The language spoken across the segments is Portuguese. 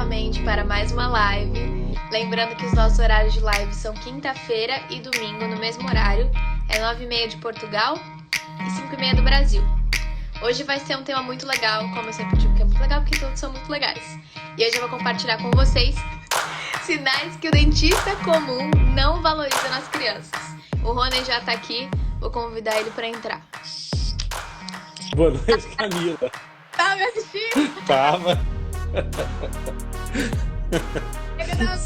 novamente para mais uma live. Lembrando que os nossos horários de live são quinta-feira e domingo no mesmo horário. É 9h30 de Portugal e 5h30 do Brasil. Hoje vai ser um tema muito legal, como eu sempre digo que é muito legal, porque todos são muito legais. E hoje eu vou compartilhar com vocês sinais que o dentista comum não valoriza nas crianças. O Rony já tá aqui, vou convidar ele para entrar. Boa noite, Camila. Tá me assistindo? Tava. Eu tava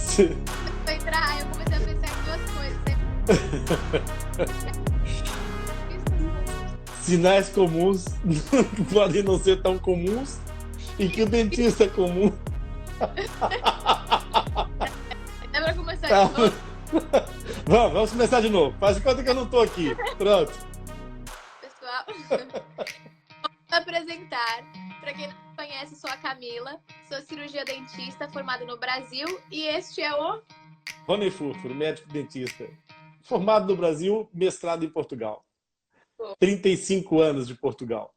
pra entrar, eu comecei a pensar em duas coisas. Sinais comuns podem não ser tão comuns e que o dentista é comum. Dá pra começar Tá. de novo? Vamos começar de novo. Faz de conta que eu não tô aqui. Pronto. Pessoal, vou apresentar. Para quem não conhece, sou a Camila, sou cirurgia dentista formada no Brasil e este é o... Rony Furfuro, médico dentista. Formado no Brasil, mestrado em Portugal. 35 anos de Portugal.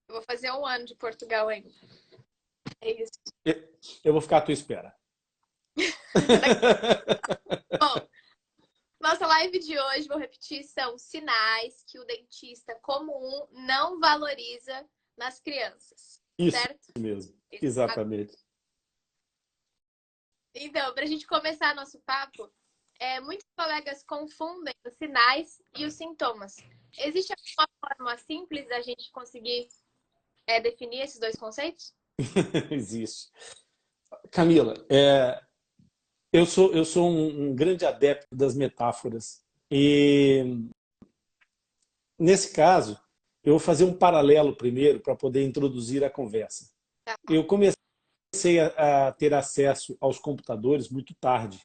Eu vou fazer 1 ano de Portugal ainda. É isso. Eu vou ficar à tua espera. Bom, nossa live de hoje, vou repetir, são sinais que o dentista comum não valoriza nas crianças. Isso certo? mesmo, exatamente. Então, para a gente começar nosso papo, muitos colegas confundem os sinais e os sintomas. Existe alguma forma simples da gente conseguir definir esses dois conceitos? Existe. Camila, eu sou um grande adepto das metáforas. E, nesse caso, eu vou fazer um paralelo primeiro para poder introduzir a conversa. Tá. Eu comecei a ter acesso aos computadores muito tarde.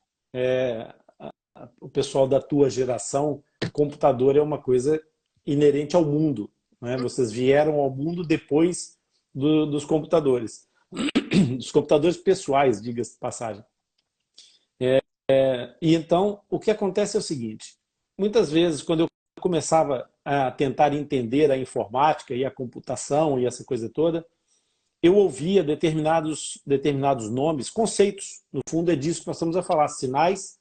O pessoal da tua geração, computador é uma coisa inerente ao mundo, né? Vocês vieram ao mundo depois dos computadores. Dos computadores pessoais, diga-se de passagem. E então, o que acontece é o seguinte. Muitas vezes, quando eu começava a tentar entender a informática e a computação e essa coisa toda, eu ouvia determinados nomes, conceitos. No fundo, é disso que nós estamos a falar. Sinais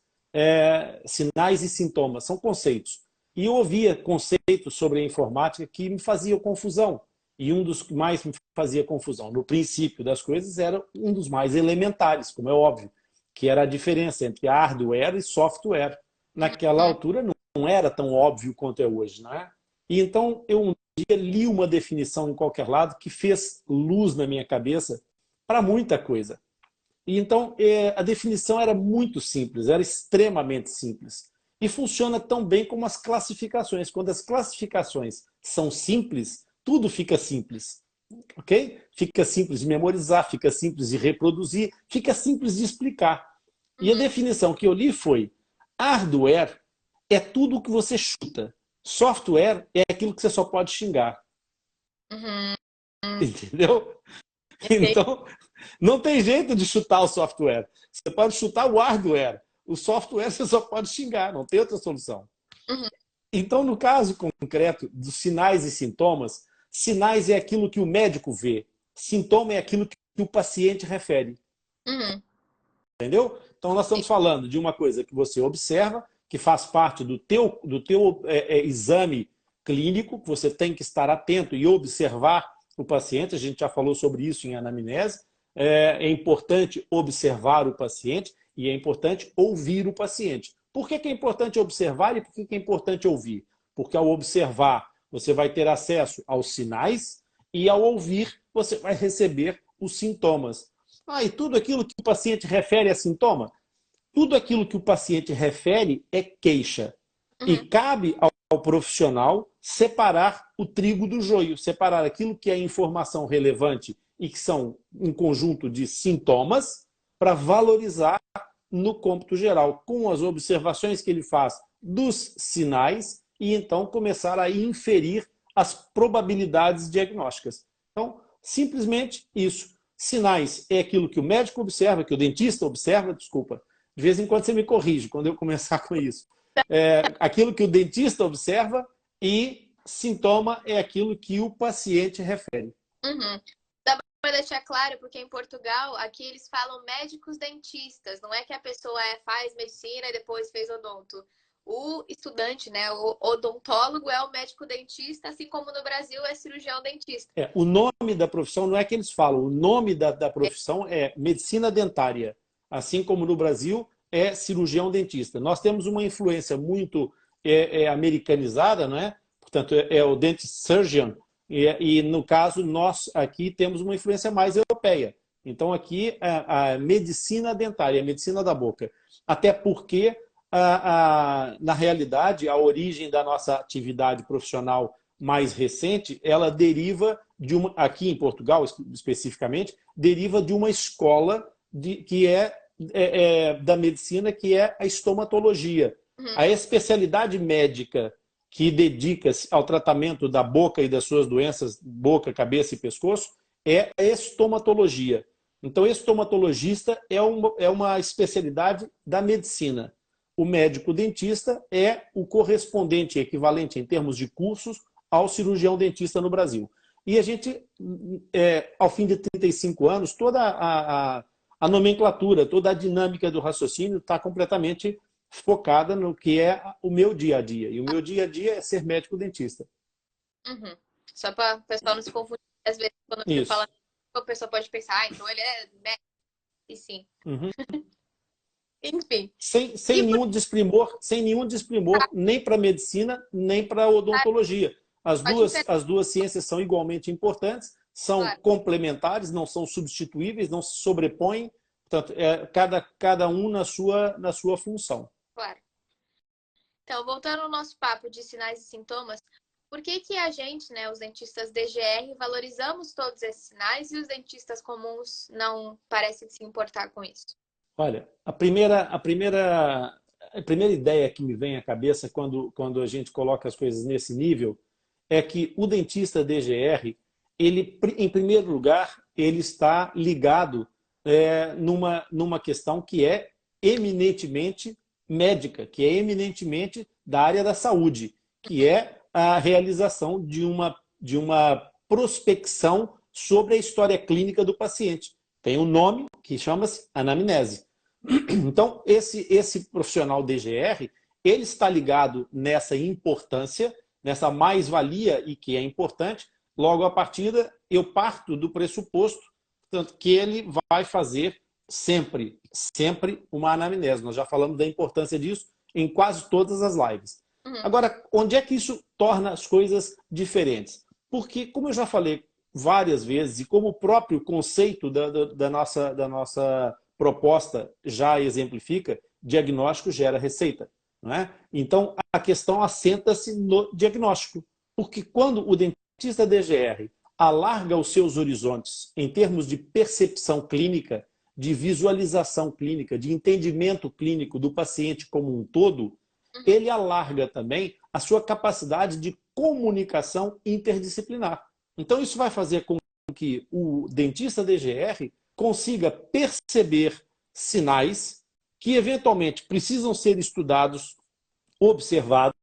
e sintomas. São conceitos. E eu ouvia conceitos sobre a informática que me faziam confusão. E um dos que mais me fazia confusão, no princípio das coisas, era um dos mais elementares, como é óbvio, que era a diferença entre hardware e software. Naquela altura não era tão óbvio quanto é hoje, né? E então eu um dia li uma definição em qualquer lado que fez luz na minha cabeça para muita coisa. E então a definição era muito simples, era extremamente simples. E funciona tão bem como as classificações. Quando as classificações são simples, tudo fica simples. Ok? Fica simples de memorizar, fica simples de reproduzir, fica simples de explicar. E a definição que eu li foi: hardware é tudo o que você chuta. Software é aquilo que você só pode xingar. Entendeu? Okay. Então, não tem jeito de chutar o software. Você pode chutar o hardware. O software você só pode xingar, não tem outra solução. Então, no caso concreto dos sinais e sintomas, sinais é aquilo que o médico vê. Sintoma é aquilo que o paciente refere. Entendeu? Então, nós estamos falando de uma coisa que você observa, que faz parte do teu exame clínico, que você tem que estar atento e observar o paciente. A gente já falou sobre isso em anamnese. É importante observar o paciente e é importante ouvir o paciente. Por que é importante observar e por que é importante ouvir? Porque ao observar, você vai ter acesso aos sinais e ao ouvir, você vai receber os sintomas. E tudo aquilo que o paciente refere a sintoma? Tudo aquilo que o paciente refere é queixa. E cabe ao profissional separar o trigo do joio, separar aquilo que é informação relevante e que são um conjunto de sintomas para valorizar no cômputo geral, com as observações que ele faz dos sinais e então começar a inferir as probabilidades diagnósticas. Então, simplesmente isso. Sinais é aquilo que o médico observa, que o dentista observa, desculpa. De vez em quando você me corrige quando eu começar com isso. Aquilo que o dentista observa e sintoma é aquilo que o paciente refere. Para deixar claro, porque em Portugal, aqui eles falam médicos dentistas, não é que a pessoa faz medicina e depois fez odonto. O estudante, né, o odontólogo é o médico dentista, assim como no Brasil é cirurgião dentista. O nome da profissão não é que eles falam, o nome da profissão é medicina dentária, assim como no Brasil é cirurgião dentista. Nós temos uma influência muito americanizada, não é? Portanto, é o dentist surgeon, e no caso nós aqui temos uma influência mais europeia. Então aqui a medicina dentária, a medicina da boca. Até porque, na realidade, a origem da nossa atividade profissional mais recente, ela deriva de uma, aqui em Portugal especificamente, deriva de uma escola que da medicina, que é a estomatologia. A especialidade médica que dedica-se ao tratamento da boca e das suas doenças, boca, cabeça e pescoço, é a estomatologia. Então, estomatologista é uma especialidade da medicina. O médico dentista é o correspondente, equivalente em termos de cursos, ao cirurgião dentista no Brasil. E a gente, ao fim de 35 anos, toda a nomenclatura, toda a dinâmica do raciocínio está completamente focada no que é o meu dia a dia. E o meu dia a dia é ser médico dentista. Uhum. Só para o pessoal não se confundir. Às vezes, quando você fala, a pessoa pode pensar, então ele é médico. E sim. Uhum. Enfim. Sem nenhum desprimor, nem para medicina, nem para odontologia. As duas ciências são igualmente importantes, são complementares, não são substituíveis, não se sobrepõem. Portanto, cada um na sua função. Claro. Então, voltando ao nosso papo de sinais e sintomas, por que a gente, né, os dentistas DGR, valorizamos todos esses sinais e os dentistas comuns não parecem se importar com isso? Olha, a primeira ideia que me vem à cabeça quando a gente coloca as coisas nesse nível é que o dentista DGR, ele, em primeiro lugar, ele está ligado numa questão que é eminentemente médica, que é eminentemente da área da saúde, que é a realização de uma prospecção sobre a história clínica do paciente. Tem um nome que chama-se anamnese. Então, esse profissional DGR, ele está ligado nessa importância, nessa mais-valia, e que é importante. Logo, à partida, eu parto do pressuposto, portanto, que ele vai fazer sempre uma anamnese. Nós já falamos da importância disso em quase todas as lives. Agora, onde é que isso torna as coisas diferentes? Porque, como eu já falei várias vezes, e como o próprio conceito da nossa proposta já exemplifica, diagnóstico gera receita. Não é? Então, a questão assenta-se no diagnóstico. Porque quando o dentista DGR alarga os seus horizontes em termos de percepção clínica, de visualização clínica, de entendimento clínico do paciente como um todo, ele alarga também a sua capacidade de comunicação interdisciplinar. Então, isso vai fazer com que o dentista DGR consiga perceber sinais que, eventualmente, precisam ser estudados, observados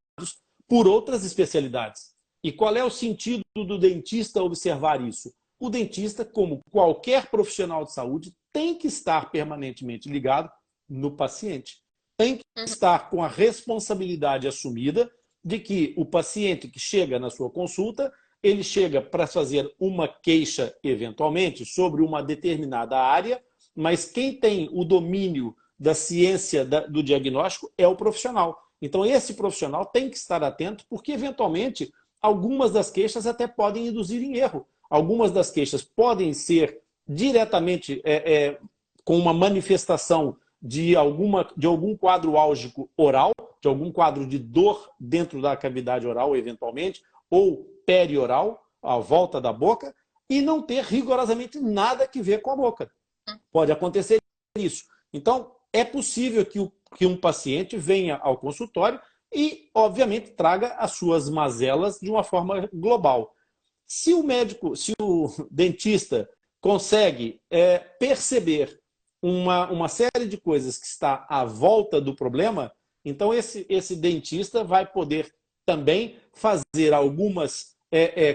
por outras especialidades. E qual é o sentido do dentista observar isso? O dentista, como qualquer profissional de saúde, tem que estar permanentemente ligado no paciente. Tem que estar com a responsabilidade assumida de que o paciente que chega na sua consulta, ele chega para fazer uma queixa, eventualmente, sobre uma determinada área, mas quem tem o domínio da ciência do diagnóstico é o profissional. Então, esse profissional tem que estar atento, porque, eventualmente, algumas das queixas até podem induzir em erro. Algumas das queixas podem ser diretamente com uma manifestação de algum quadro álgico oral, de algum quadro de dor dentro da cavidade oral, eventualmente, ou perioral, à volta da boca, e não ter rigorosamente nada a ver com a boca. Pode acontecer isso. Então, é possível que um paciente venha ao consultório e, obviamente, traga as suas mazelas de uma forma global. Se o dentista consegue perceber uma série de coisas que está à volta do problema, então esse dentista vai poder também fazer algumas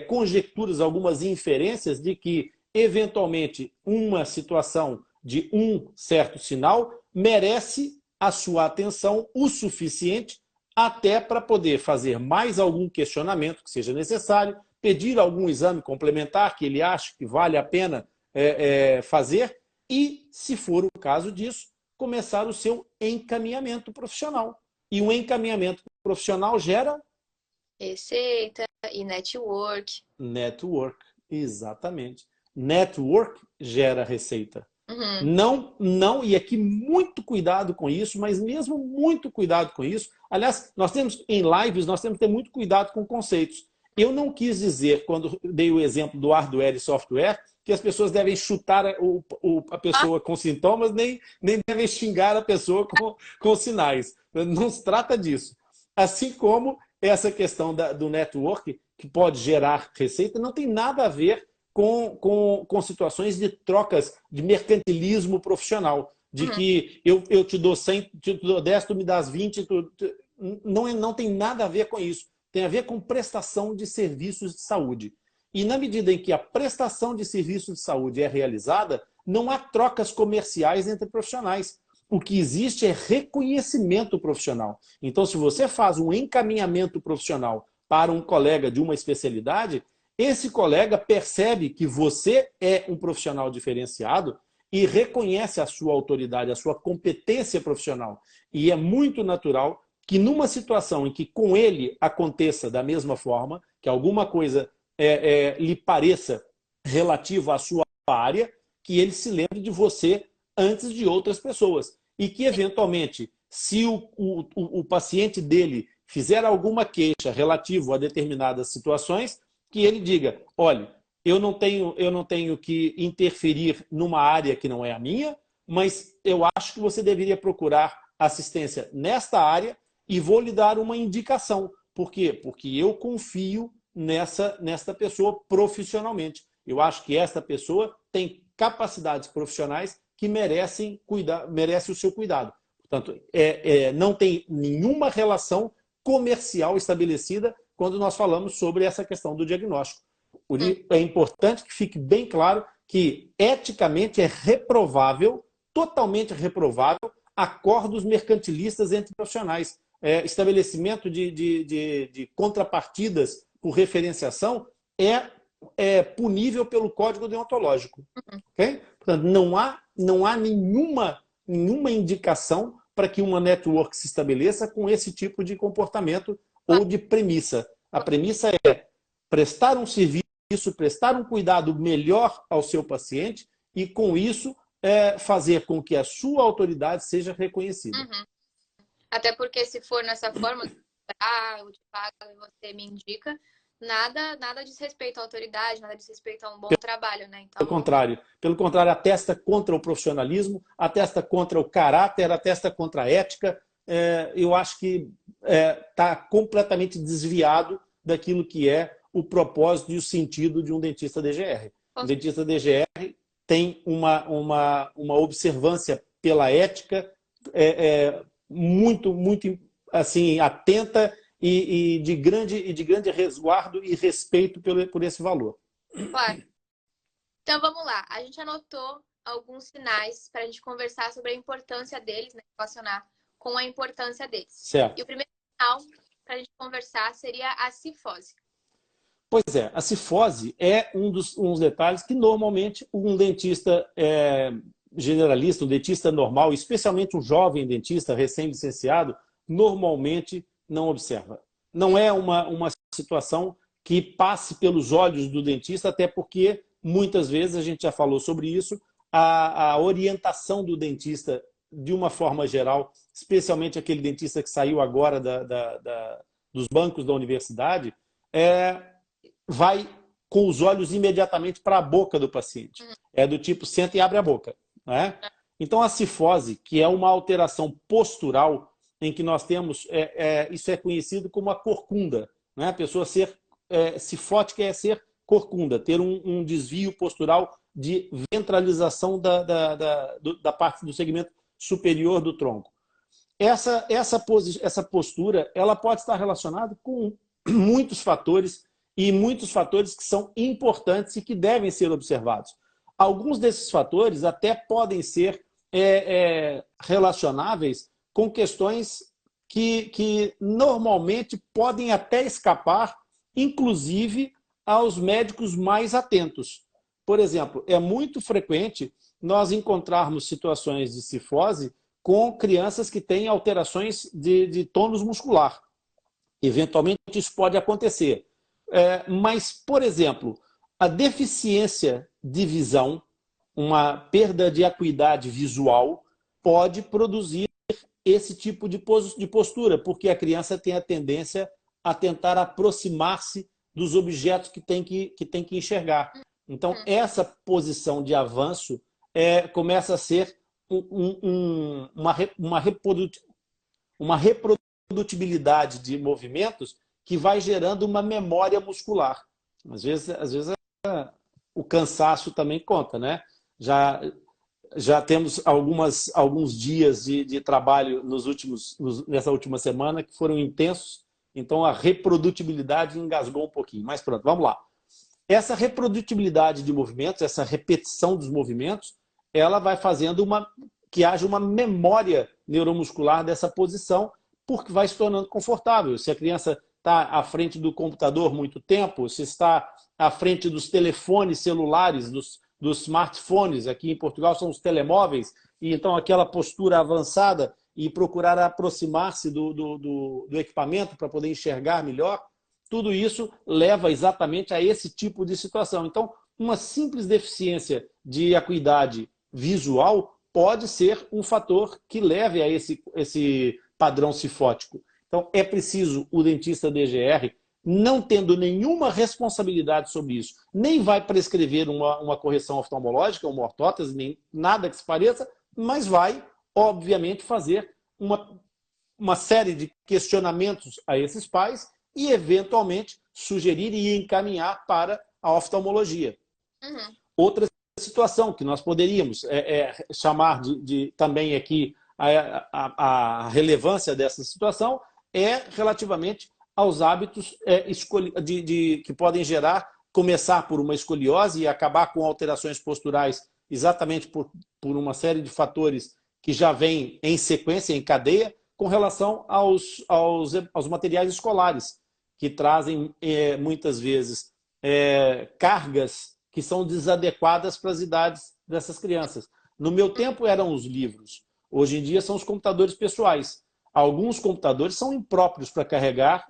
conjecturas, algumas inferências de que eventualmente, uma situação de um certo sinal merece a sua atenção o suficiente até para poder fazer mais algum questionamento que seja necessário, pedir algum exame complementar que ele ache que vale a pena fazer e, se for o caso disso, começar o seu encaminhamento profissional. E um encaminhamento profissional gera... receita e network. Network, exatamente. Network gera receita. Uhum. Não, e aqui muito cuidado com isso, mas mesmo muito cuidado com isso. Aliás, nós temos, em lives, nós temos que ter muito cuidado com conceitos. Eu não quis dizer, quando dei o exemplo do hardware e software, que as pessoas devem chutar a pessoa com sintomas, nem devem xingar a pessoa com sinais. Não se trata disso. Assim como essa questão do network, que pode gerar receita, não tem nada a ver com situações de trocas, de mercantilismo profissional. De que eu te dou 100, te dou 10, tu me das 20. Não tem nada a ver com isso. Tem a ver com prestação de serviços de saúde. E na medida em que a prestação de serviços de saúde é realizada, não há trocas comerciais entre profissionais. O que existe é reconhecimento profissional. Então, se você faz um encaminhamento profissional para um colega de uma especialidade, esse colega percebe que você é um profissional diferenciado e reconhece a sua autoridade, a sua competência profissional. E é muito natural que numa situação em que com ele aconteça da mesma forma, que alguma coisa lhe pareça relativa à sua área, que ele se lembre de você antes de outras pessoas. E que, eventualmente, se o paciente dele fizer alguma queixa relativa a determinadas situações, que ele diga, olha, eu não tenho que interferir numa área que não é a minha, mas eu acho que você deveria procurar assistência nesta área e vou lhe dar uma indicação. Por quê? Porque eu confio nesta pessoa profissionalmente. Eu acho que esta pessoa tem capacidades profissionais que merecem o seu cuidado. Portanto, não tem nenhuma relação comercial estabelecida quando nós falamos sobre essa questão do diagnóstico. É importante que fique bem claro que eticamente é reprovável, totalmente reprovável, acordos mercantilistas entre profissionais. Estabelecimento de contrapartidas por referenciação é punível pelo Código Deontológico. Okay? Portanto, não há nenhuma indicação para que uma network se estabeleça com esse tipo de comportamento ou de premissa. A premissa é prestar um serviço, prestar um cuidado melhor ao seu paciente e, com isso, fazer com que a sua autoridade seja reconhecida. Até porque, se for nessa forma, eu te pago e você me indica, nada diz respeito à autoridade, nada diz respeito a um bom trabalho, né? Então... Pelo contrário, atesta contra o profissionalismo, atesta contra o caráter, atesta contra a ética. Eu acho que está completamente desviado daquilo que é o propósito e o sentido de um dentista DGR. O dentista DGR tem uma observância pela ética muito assim, atenta e de grande resguardo e respeito por esse valor. Claro. Então vamos lá. A gente anotou alguns sinais para a gente conversar sobre a importância deles, né? Relacionar com a importância deles. Certo. E o primeiro sinal para a gente conversar seria a cifose. Pois é, a cifose é um dos detalhes que normalmente um dentista generalista, um dentista normal, especialmente um jovem dentista recém-licenciado, normalmente não observa. Não é uma situação que passe pelos olhos do dentista, até porque muitas vezes, a gente já falou sobre isso, a orientação do dentista, de uma forma geral, especialmente aquele dentista que saiu agora dos bancos da universidade, vai com os olhos imediatamente para a boca do paciente. É do tipo, senta e abre a boca. Né? Então, a cifose, que é uma alteração postural, em que nós temos, isso é conhecido como a corcunda. Né? A pessoa ser cifótica é ser corcunda, ter um desvio postural de ventralização da parte do segmento superior do tronco. Essa postura ela pode estar relacionada com muitos fatores, e muitos fatores que são importantes e que devem ser observados. Alguns desses fatores até podem ser relacionáveis com questões que normalmente podem até escapar, inclusive aos médicos mais atentos. Por exemplo, é muito frequente nós encontrarmos situações de cifose com crianças que têm alterações de tônus muscular. Eventualmente isso pode acontecer. Mas, por exemplo, a deficiência de visão, uma perda de acuidade visual, pode produzir esse tipo de postura, porque a criança tem a tendência a tentar aproximar-se dos objetos que tem que enxergar. Então, essa posição de avanço começa a ser uma reprodutibilidade de movimentos que vai gerando uma memória muscular. Às vezes o cansaço também conta, né? Já temos alguns dias de trabalho nessa última semana que foram intensos, então a reprodutibilidade engasgou um pouquinho. Mas pronto, vamos lá. Essa reprodutibilidade de movimentos, essa repetição dos movimentos, ela vai fazendo que haja uma memória neuromuscular dessa posição, porque vai se tornando confortável. Se a criança está à frente do computador muito tempo, se está à frente dos telefones celulares, dos smartphones, aqui em Portugal são os telemóveis, e então aquela postura avançada e procurar aproximar-se do equipamento para poder enxergar melhor, tudo isso leva exatamente a esse tipo de situação. Então, uma simples deficiência de acuidade visual pode ser um fator que leve a esse padrão cifótico. Então, é preciso o dentista DGR, não tendo nenhuma responsabilidade sobre isso, nem vai prescrever uma correção oftalmológica, uma ortótese, nem nada que se pareça, mas vai, obviamente, fazer uma série de questionamentos a esses pais e, eventualmente, sugerir e encaminhar para a oftalmologia. Outra situação que nós poderíamos chamar também aqui a relevância dessa situação é relativamente aos hábitos que podem começar por uma escoliose e acabar com alterações posturais exatamente por uma série de fatores que já vêm em sequência, em cadeia, com relação aos materiais escolares, que trazem muitas vezes cargas que são desadequadas para as idades dessas crianças. No meu tempo eram os livros, hoje em dia são os computadores pessoais. Alguns computadores são impróprios para carregar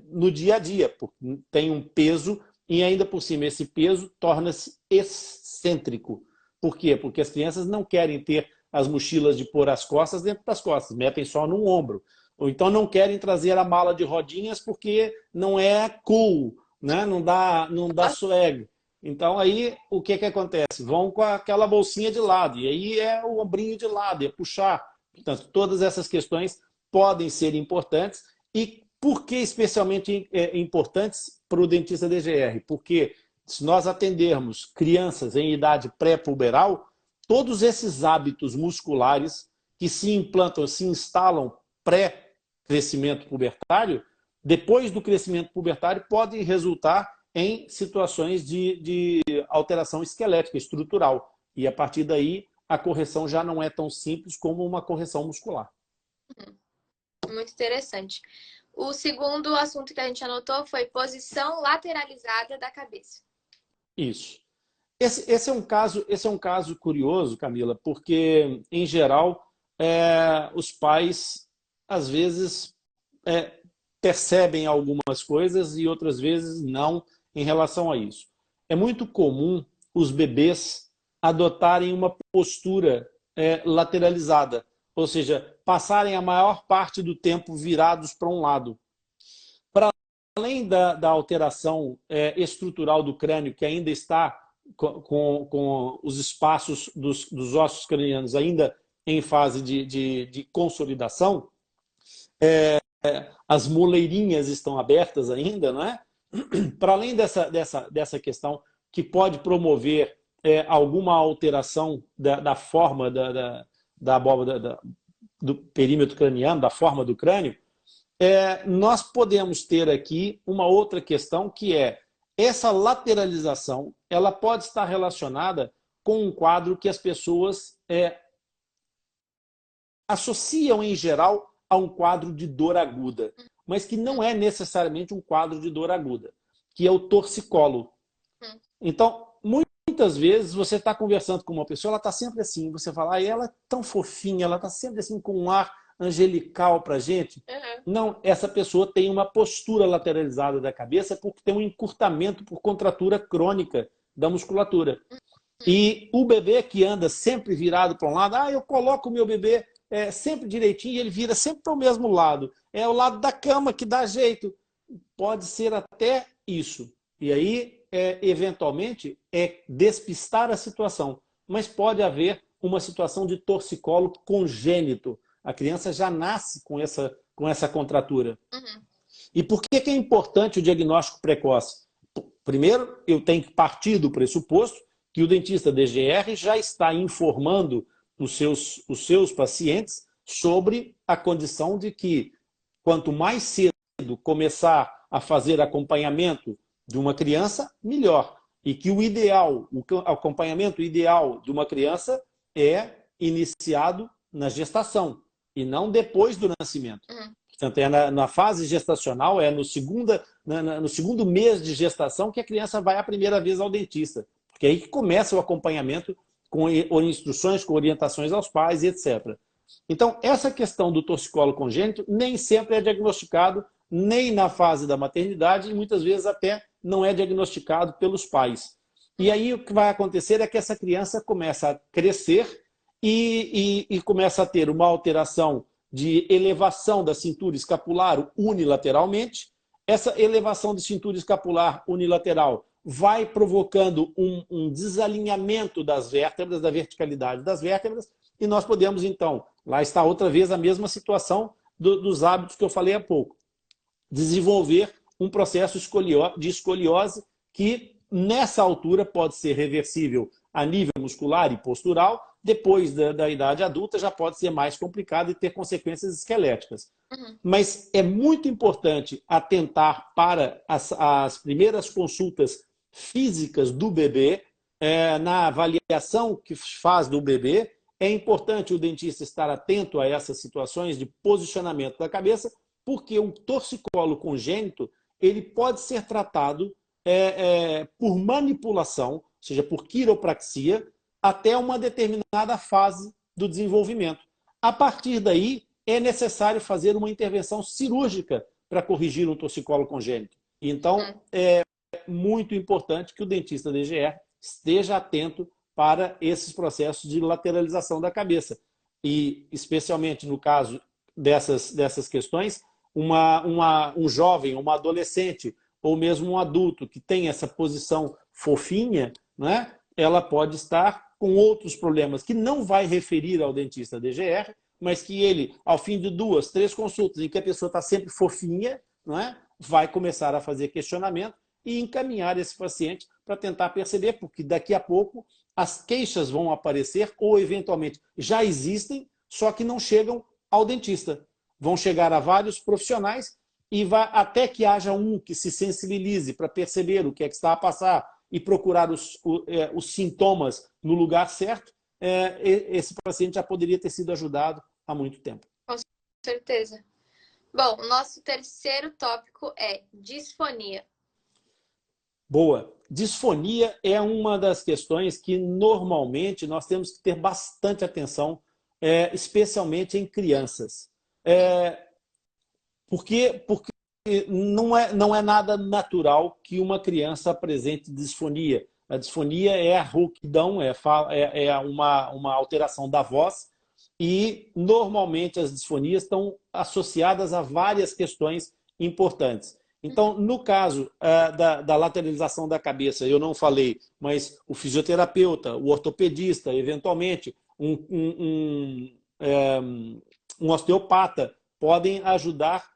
no dia a dia, porque tem um peso e ainda por cima esse peso torna-se excêntrico. Por quê? Porque as crianças não querem ter as mochilas de pôr as costas dentro das costas, metem só no ombro. Ou então não querem trazer a mala de rodinhas porque não é cool, né? Não dá swag. Então aí o que acontece? Vão com aquela bolsinha de lado, e aí é o ombrinho de lado, é puxar. Portanto, todas essas questões podem ser importantes. E por que especialmente importantes para o dentista DGR? Porque se nós atendermos crianças em idade pré-puberal, todos esses hábitos musculares que se implantam, se instalam pré-crescimento pubertário, depois do crescimento pubertário, podem resultar em situações de alteração esquelética, estrutural. E a partir daí, a correção já não é tão simples como uma correção muscular. Muito interessante. O segundo assunto que a gente anotou foi posição lateralizada da cabeça. Isso. Esse é um caso curioso, Camila, porque, em geral, os pais, às vezes, percebem algumas coisas e outras vezes não em relação a isso. É muito comum os bebês adotarem uma postura lateralizada, ou seja, passarem a maior parte do tempo virados para um lado. Para além da alteração estrutural do crânio, que ainda está com os espaços dos ossos cranianos ainda em fase de consolidação, as moleirinhas estão abertas ainda, não é? Para além dessa questão que pode promover alguma alteração da forma da abóbada, do perímetro craniano, da forma do crânio, nós podemos ter aqui uma outra questão que é essa lateralização ela pode estar relacionada com um quadro que as pessoas associam, em geral, a um quadro de dor aguda, mas que não é necessariamente um quadro de dor aguda, que é o torcicolo. Então, muitas vezes você está conversando com uma pessoa, ela está sempre assim, você fala, ela é tão fofinha, ela está sempre assim com um ar angelical para a gente. Não, essa pessoa tem uma postura lateralizada da cabeça porque tem um encurtamento por contratura crônica da musculatura. E o bebê que anda sempre virado para um lado, eu coloco o meu bebê sempre direitinho e ele vira sempre para o mesmo lado. É o lado da cama que dá jeito. Pode ser até isso. E aí, eventualmente, despistar a situação. Mas pode haver uma situação de torcicolo congênito. A criança já nasce com essa contratura. E por que é importante o diagnóstico precoce? Primeiro, eu tenho que partir do pressuposto que o dentista DGR já está informando os seus pacientes sobre a condição de que quanto mais cedo começar a fazer acompanhamento de uma criança, melhor. E que o acompanhamento ideal de uma criança é iniciado na gestação e não depois do nascimento. Portanto, na fase gestacional, no segundo mês de gestação que a criança vai a primeira vez ao dentista. Porque é aí que começa o acompanhamento com instruções, com orientações aos pais, etc. Então, essa questão do torcicolo congênito nem sempre é diagnosticado nem na fase da maternidade e muitas vezes até não é diagnosticado pelos pais. E aí o que vai acontecer é que essa criança começa a crescer e começa a ter uma alteração de elevação da cintura escapular unilateralmente. Essa elevação de cintura escapular unilateral vai provocando um desalinhamento das vértebras, da verticalidade das vértebras, e nós podemos, então, lá está outra vez a mesma situação dos hábitos que eu falei há pouco, desenvolver um processo de escoliose que, nessa altura, pode ser reversível a nível muscular e postural, depois da idade adulta já pode ser mais complicado e ter consequências esqueléticas. Mas é muito importante atentar para as primeiras consultas físicas do bebê, na avaliação que faz do bebê. É importante o dentista estar atento a essas situações de posicionamento da cabeça, porque o torcicolo congênito ele pode ser tratado por manipulação, ou seja, por quiropraxia, até uma determinada fase do desenvolvimento. A partir daí, é necessário fazer uma intervenção cirúrgica para corrigir um torcicolo congênito. Então, é muito importante que o dentista DGR esteja atento para esses processos de lateralização da cabeça. E, especialmente no caso dessas questões, um jovem, uma adolescente, ou mesmo um adulto que tem essa posição fofinha, né, ela pode estar com outros problemas que não vai referir ao dentista DGR, mas que ele, ao fim de 2, 3 consultas, em que a pessoa está sempre fofinha, não é, vai começar a fazer questionamento e encaminhar esse paciente para tentar perceber, porque daqui a pouco as queixas vão aparecer ou, eventualmente, já existem, só que não chegam ao dentista. Vão chegar a vários profissionais e até que haja um que se sensibilize para perceber o que é que está a passar e procurar os sintomas no lugar certo, esse paciente já poderia ter sido ajudado há muito tempo. Com certeza. Bom, o nosso terceiro tópico é disfonia. Boa. Disfonia é uma das questões que normalmente nós temos que ter bastante atenção, especialmente em crianças. Porque não é nada natural que uma criança apresente disfonia. A disfonia é a rouquidão, é uma alteração da voz, e normalmente as disfonias estão associadas a várias questões importantes. Então, no caso da lateralização da cabeça, eu não falei, mas o fisioterapeuta, o ortopedista, eventualmente, um osteopata podem ajudar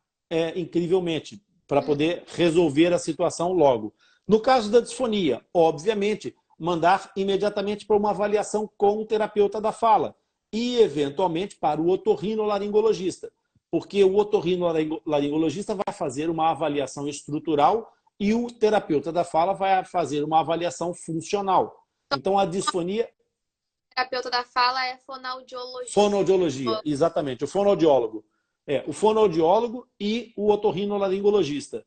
incrivelmente para poder resolver a situação logo. No caso da disfonia, obviamente, mandar imediatamente para uma avaliação com o terapeuta da fala e, eventualmente, para o otorrinolaringologista, porque o otorrinolaringologista vai fazer uma avaliação estrutural e o terapeuta da fala vai fazer uma avaliação funcional. Então, a disfonia... O terapeuta da fala é fonoaudiologista. Fonoaudiologia, exatamente. O fonoaudiólogo. O fonoaudiólogo e o otorrinolaringologista.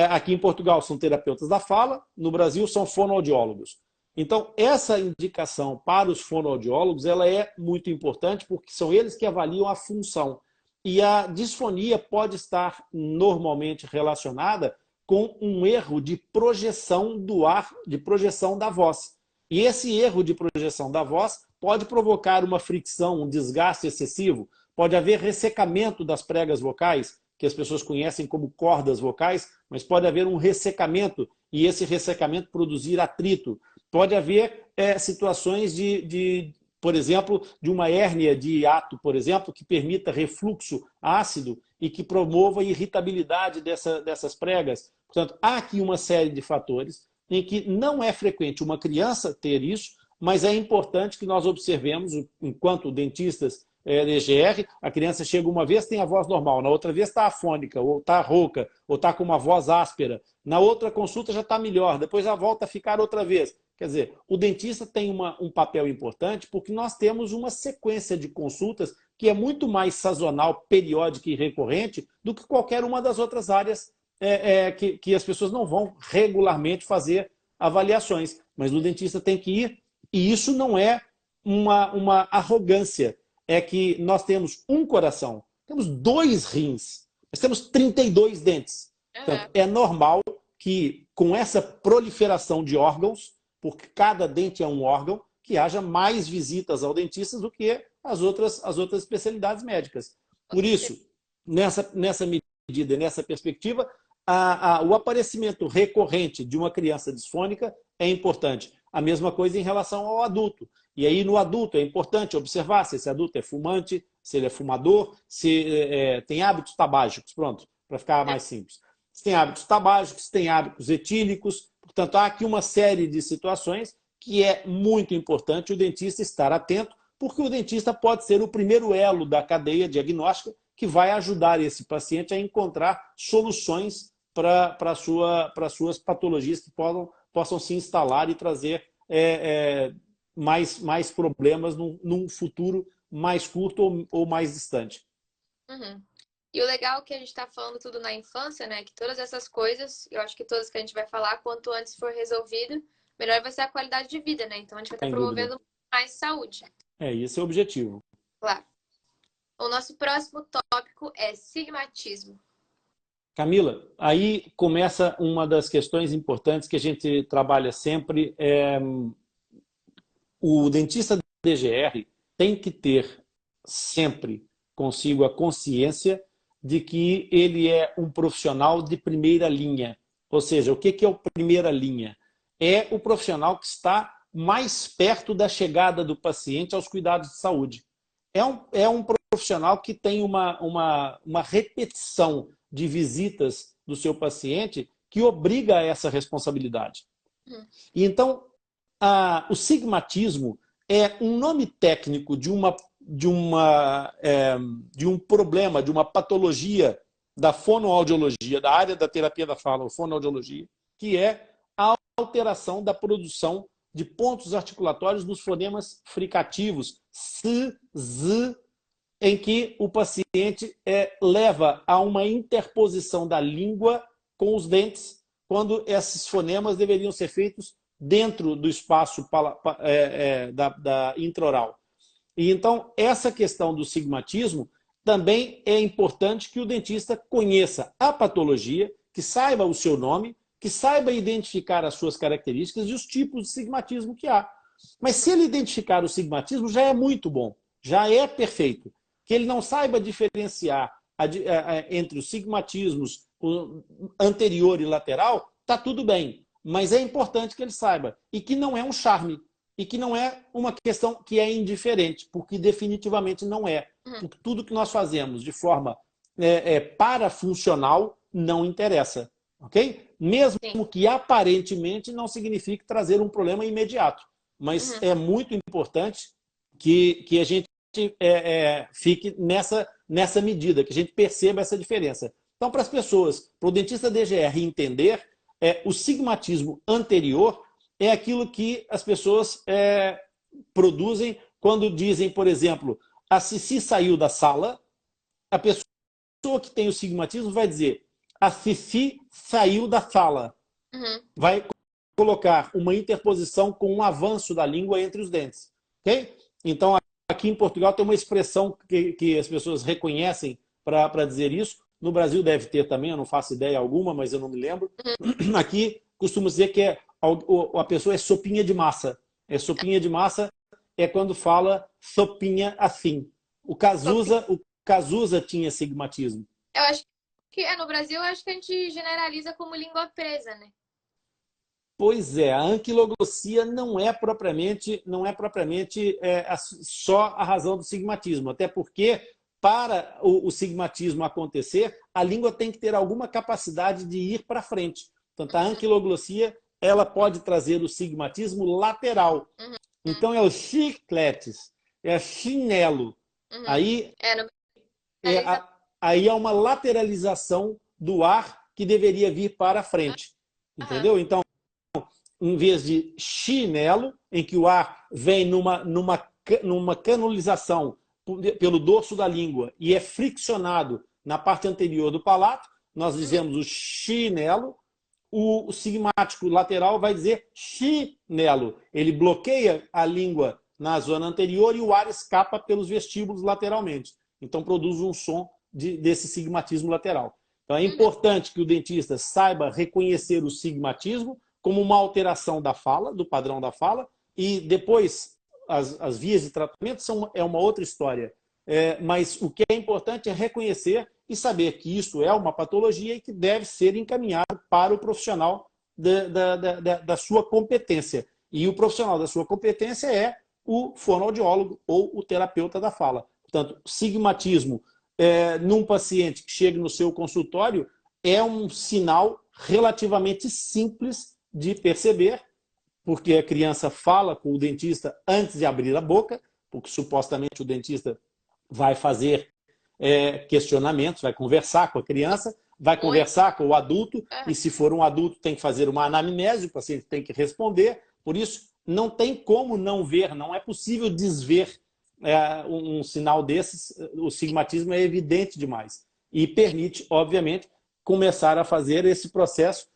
Aqui em Portugal são terapeutas da fala, no Brasil são fonoaudiólogos. Então, essa indicação para os fonoaudiólogos ela é muito importante porque são eles que avaliam a função. E a disfonia pode estar normalmente relacionada com um erro de projeção do ar, de projeção da voz. E esse erro de projeção da voz pode provocar uma fricção, um desgaste excessivo, pode haver ressecamento das pregas vocais, que as pessoas conhecem como cordas vocais, mas pode haver um ressecamento e esse ressecamento produzir atrito. Pode haver situações por exemplo, de uma hérnia de hiato, por exemplo, que permita refluxo ácido e que promova a irritabilidade dessas pregas. Portanto, há aqui uma série de fatores em que não é frequente uma criança ter isso, mas é importante que nós observemos, enquanto dentistas DGR, a criança chega uma vez, tem a voz normal, na outra vez está afônica, ou está rouca, ou está com uma voz áspera, na outra consulta já está melhor, depois já volta a ficar outra vez. Quer dizer, o dentista tem um papel importante porque nós temos uma sequência de consultas que é muito mais sazonal, periódica e recorrente do que qualquer uma das outras áreas que as pessoas não vão regularmente fazer avaliações. Mas o dentista tem que ir, e isso não é uma arrogância. É que nós temos um coração, temos 2 rins, nós temos 32 dentes. Portanto, é normal que com essa proliferação de órgãos, porque cada dente é um órgão, que haja mais visitas ao dentista do que as outras especialidades médicas. Por isso, nessa medida, nessa perspectiva, o aparecimento recorrente de uma criança disfônica é importante. A mesma coisa em relação ao adulto. E aí, no adulto, é importante observar se esse adulto é fumante, se ele é fumador, se tem hábitos tabágicos, pronto, para ficar mais simples. Se tem hábitos tabágicos, se tem hábitos etílicos. Portanto, há aqui uma série de situações que é muito importante o dentista estar atento, porque o dentista pode ser o primeiro elo da cadeia diagnóstica que vai ajudar esse paciente a encontrar soluções para suas patologias que possam se instalar e trazer mais problemas num futuro mais curto ou mais distante. Uhum. E o legal é que a gente está falando tudo na infância, né? Que todas essas coisas, eu acho que todas que a gente vai falar, quanto antes for resolvido, melhor vai ser a qualidade de vida, né? Então a gente vai estar promovendo mais saúde. Esse é o objetivo. Claro. O nosso próximo tópico é sigmatismo. Camila, aí começa uma das questões importantes que a gente trabalha sempre. O dentista DGR tem que ter sempre consigo a consciência de que ele é um profissional de primeira linha. Ou seja, o que é o primeira linha? É o profissional que está mais perto da chegada do paciente aos cuidados de saúde. É um profissional que tem uma repetição de visitas do seu paciente que obriga a essa responsabilidade. E então, o sigmatismo é um nome técnico de um problema, de uma patologia da fonoaudiologia, da área da terapia da fala, fonoaudiologia, que é a alteração da produção de pontos articulatórios nos fonemas fricativos, s, z, em que o paciente leva a uma interposição da língua com os dentes, quando esses fonemas deveriam ser feitos dentro do espaço da intraoral. E então, essa questão do sigmatismo também é importante que o dentista conheça a patologia, que saiba o seu nome, que saiba identificar as suas características e os tipos de sigmatismo que há. Mas se ele identificar o sigmatismo, já é muito bom, já é perfeito. Que ele não saiba diferenciar entre os sigmatismos anterior e lateral, está tudo bem. Mas é importante que ele saiba. E que não é um charme. E que não é uma questão que é indiferente, porque definitivamente não é. Porque tudo que nós fazemos de forma parafuncional não interessa. Ok? Mesmo que aparentemente não signifique trazer um problema imediato. Mas é muito importante que a gente fique nessa medida, que a gente perceba essa diferença. Então, para as pessoas, para o dentista DGR entender, O sigmatismo anterior é aquilo que as pessoas produzem quando dizem, por exemplo, a Cici saiu da sala, a pessoa que tem o sigmatismo vai dizer a Cici saiu da sala. Uhum. Vai colocar uma interposição com um avanço da língua entre os dentes. Okay? Então, aqui em Portugal tem uma expressão que as pessoas reconhecem para dizer isso. No Brasil deve ter também, eu não faço ideia alguma, mas eu não me lembro. Uhum. Aqui costuma dizer que a pessoa é sopinha de massa. Sopinha de massa é quando fala sopinha assim. O Cazuza tinha sigmatismo. Eu acho que no Brasil, eu acho que a gente generaliza como língua presa, né? Pois é, a anquiloglossia não é propriamente só a razão do sigmatismo, até porque para o sigmatismo acontecer, a língua tem que ter alguma capacidade de ir para frente. Portanto, a anquiloglossia ela pode trazer o sigmatismo lateral. Uhum. Então é o chicletes, é chinelo. Uhum. Aí é uma lateralização do ar que deveria vir para frente. Entendeu? Uhum. Então, em vez de chinelo, em que o ar vem numa canalização pelo dorso da língua e é friccionado na parte anterior do palato, nós dizemos o chinelo. O sigmático lateral vai dizer chinelo. Ele bloqueia a língua na zona anterior e o ar escapa pelos vestíbulos lateralmente. Então produz um som desse sigmatismo lateral. Então é importante que o dentista saiba reconhecer o sigmatismo como uma alteração da fala, do padrão da fala, e depois as vias de tratamento é uma outra história. Mas o que é importante é reconhecer e saber que isso é uma patologia e que deve ser encaminhado para o profissional da sua competência. E o profissional da sua competência é o fonoaudiólogo ou o terapeuta da fala. Portanto, sigmatismo num paciente que chega no seu consultório é um sinal relativamente simples de perceber, porque a criança fala com o dentista antes de abrir a boca, porque supostamente o dentista vai fazer questionamentos, vai conversar com a criança, vai conversar com o adulto, e se for um adulto tem que fazer uma anamnese, o paciente tem que responder. Por isso, não tem como não ver, não é possível desver um sinal desses. O sigmatismo é evidente demais e permite, obviamente, começar a fazer esse processo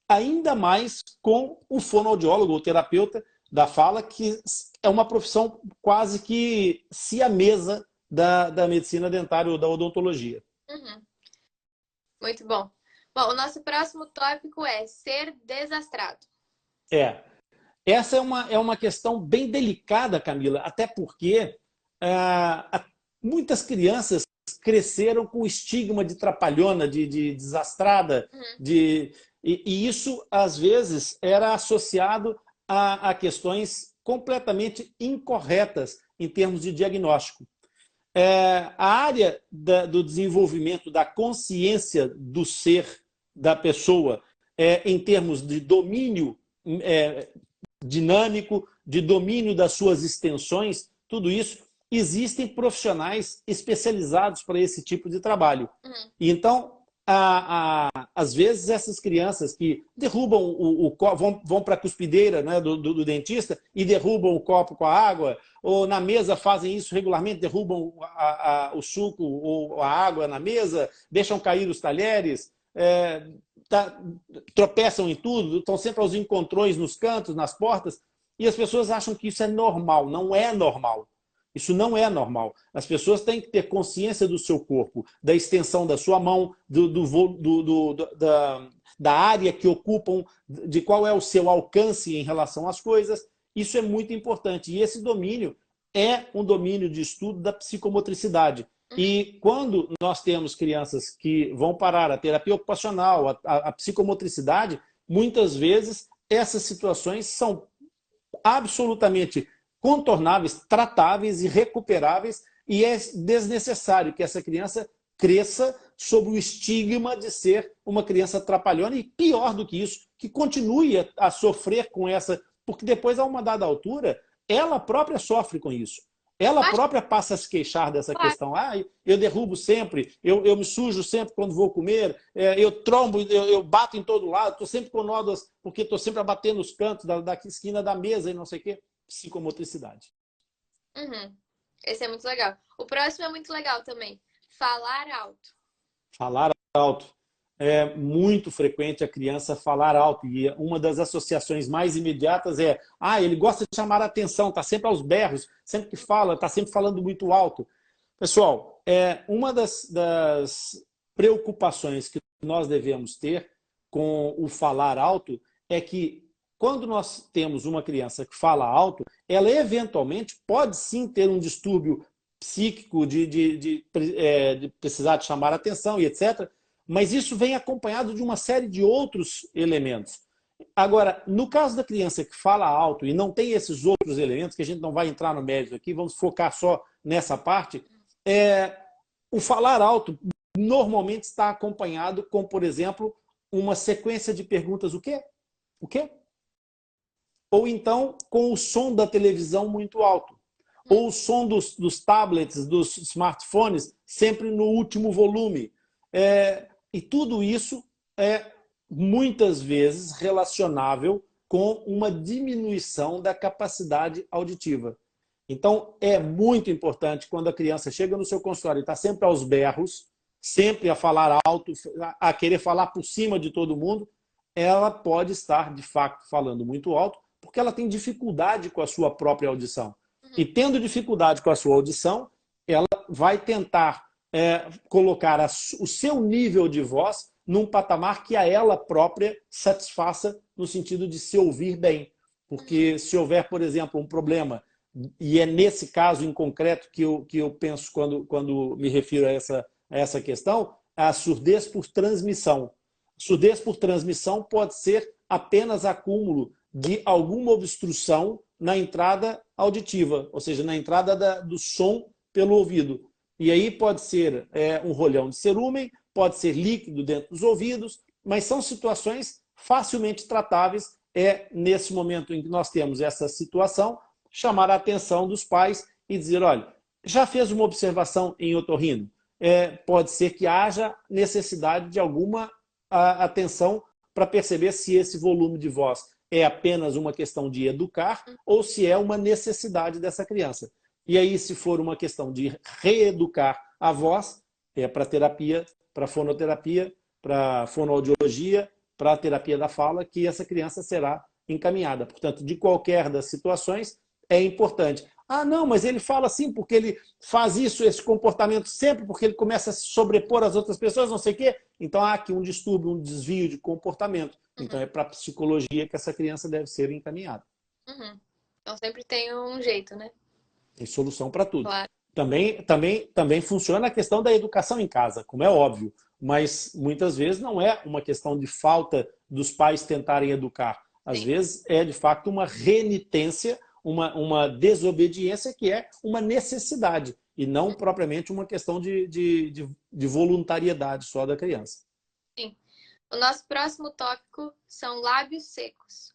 ainda mais com o fonoaudiólogo, o terapeuta da fala, que é uma profissão quase que siamesa da medicina dentária ou da odontologia. Uhum. Muito bom. Bom, o nosso próximo tópico é ser desastrado. Essa é uma questão bem delicada, Camila, até porque muitas crianças cresceram com o estigma de trapalhona, de desastrada, e isso, às vezes, era associado a questões completamente incorretas em termos de diagnóstico. A área do desenvolvimento da consciência do ser da pessoa, em termos de domínio dinâmico, de domínio das suas extensões, tudo isso, existem profissionais especializados para esse tipo de trabalho. Então, às vezes, essas crianças que derrubam o copo, vão para a cuspideira, né, do dentista e derrubam o copo com a água, ou na mesa fazem isso regularmente, derrubam o suco ou a água na mesa, deixam cair os talheres, tropeçam em tudo, estão sempre aos encontrões nos cantos, nas portas, e as pessoas acham que isso é normal. Não é normal. Isso não é normal. As pessoas têm que ter consciência do seu corpo, da extensão da sua mão, da área que ocupam, de qual é o seu alcance em relação às coisas. Isso é muito importante. E esse domínio é um domínio de estudo da psicomotricidade. E quando nós temos crianças que vão parar a terapia ocupacional, a psicomotricidade, muitas vezes essas situações são absolutamente contornáveis, tratáveis e recuperáveis, e é desnecessário que essa criança cresça sob o estigma de ser uma criança trapalhona, e pior do que isso, que continue a sofrer com essa, porque depois, a uma dada altura, ela própria sofre com isso. ela Acho própria passa a se queixar dessa claro. questão. Ah, eu derrubo sempre, eu me sujo sempre quando vou comer, eu trombo, eu bato em todo lado, estou sempre com nódoas, porque estou sempre a bater nos cantos da esquina da mesa e não sei o quê. Psicomotricidade. Uhum. Esse é muito legal. O próximo é muito legal também. Falar alto. Falar alto. É muito frequente a criança falar alto. E uma das associações mais imediatas é: ah, ele gosta de chamar a atenção, está sempre aos berros, sempre que fala, está sempre falando muito alto. Pessoal, uma das preocupações que nós devemos ter com o falar alto é que quando nós temos uma criança que fala alto, ela eventualmente pode sim ter um distúrbio psíquico de precisar de chamar a atenção e etc., mas isso vem acompanhado de uma série de outros elementos. Agora, no caso da criança que fala alto e não tem esses outros elementos, que a gente não vai entrar no mérito aqui, vamos focar só nessa parte, o falar alto normalmente está acompanhado com, por exemplo, uma sequência de perguntas: o quê? O quê? Ou então com o som da televisão muito alto, ou o som dos tablets, dos smartphones sempre no último volume. E tudo isso é muitas vezes relacionável com uma diminuição da capacidade auditiva. Então, é muito importante quando a criança chega no seu consultório e está sempre aos berros, sempre a falar alto, a querer falar por cima de todo mundo, ela pode estar, de fato, falando muito alto, porque ela tem dificuldade com a sua própria audição. E tendo dificuldade com a sua audição, ela vai tentar colocar o seu nível de voz num patamar que a ela própria satisfaça no sentido de se ouvir bem. Porque se houver, por exemplo, um problema, e é nesse caso em concreto que eu penso quando me refiro a essa questão, a surdez por transmissão. Surdez por transmissão pode ser apenas acúmulo de alguma obstrução na entrada auditiva, ou seja, na entrada do som pelo ouvido. E aí pode ser um rolhão de cerúmen, pode ser líquido dentro dos ouvidos, mas são situações facilmente tratáveis. Nesse momento em que nós temos essa situação, chamar a atenção dos pais e dizer: olha, já fez uma observação em otorrino? Pode ser que haja necessidade de alguma atenção para perceber se esse volume de voz é apenas uma questão de educar ou se é uma necessidade dessa criança. E aí, se for uma questão de reeducar a voz, para terapia, para fonoterapia, para fonoaudiologia, para a terapia da fala, que essa criança será encaminhada. Portanto, de qualquer das situações, é importante. Ah, não, mas ele fala assim porque ele faz esse comportamento sempre, porque ele começa a se sobrepor às outras pessoas, não sei o quê. Então há aqui um distúrbio, um desvio de comportamento. Então é para a psicologia que essa criança deve ser encaminhada. Uhum. Então sempre tem um jeito, né? Tem solução para tudo. Claro. Também funciona a questão da educação em casa, como é óbvio, mas muitas vezes não é uma questão de falta dos pais tentarem educar. Às Sim. vezes é de fato uma renitência, uma desobediência que é uma necessidade e não propriamente uma questão de voluntariedade só da criança. Sim. O nosso próximo tópico são lábios secos.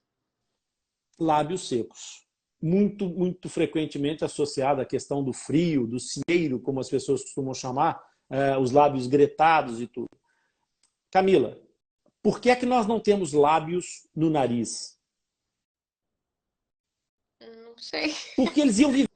Lábios secos. Muito, muito frequentemente associado à questão do frio, do cieiro, como as pessoas costumam chamar, os lábios gretados e tudo. Camila, por que é que nós não temos lábios no nariz? Não sei. Porque eles iam viver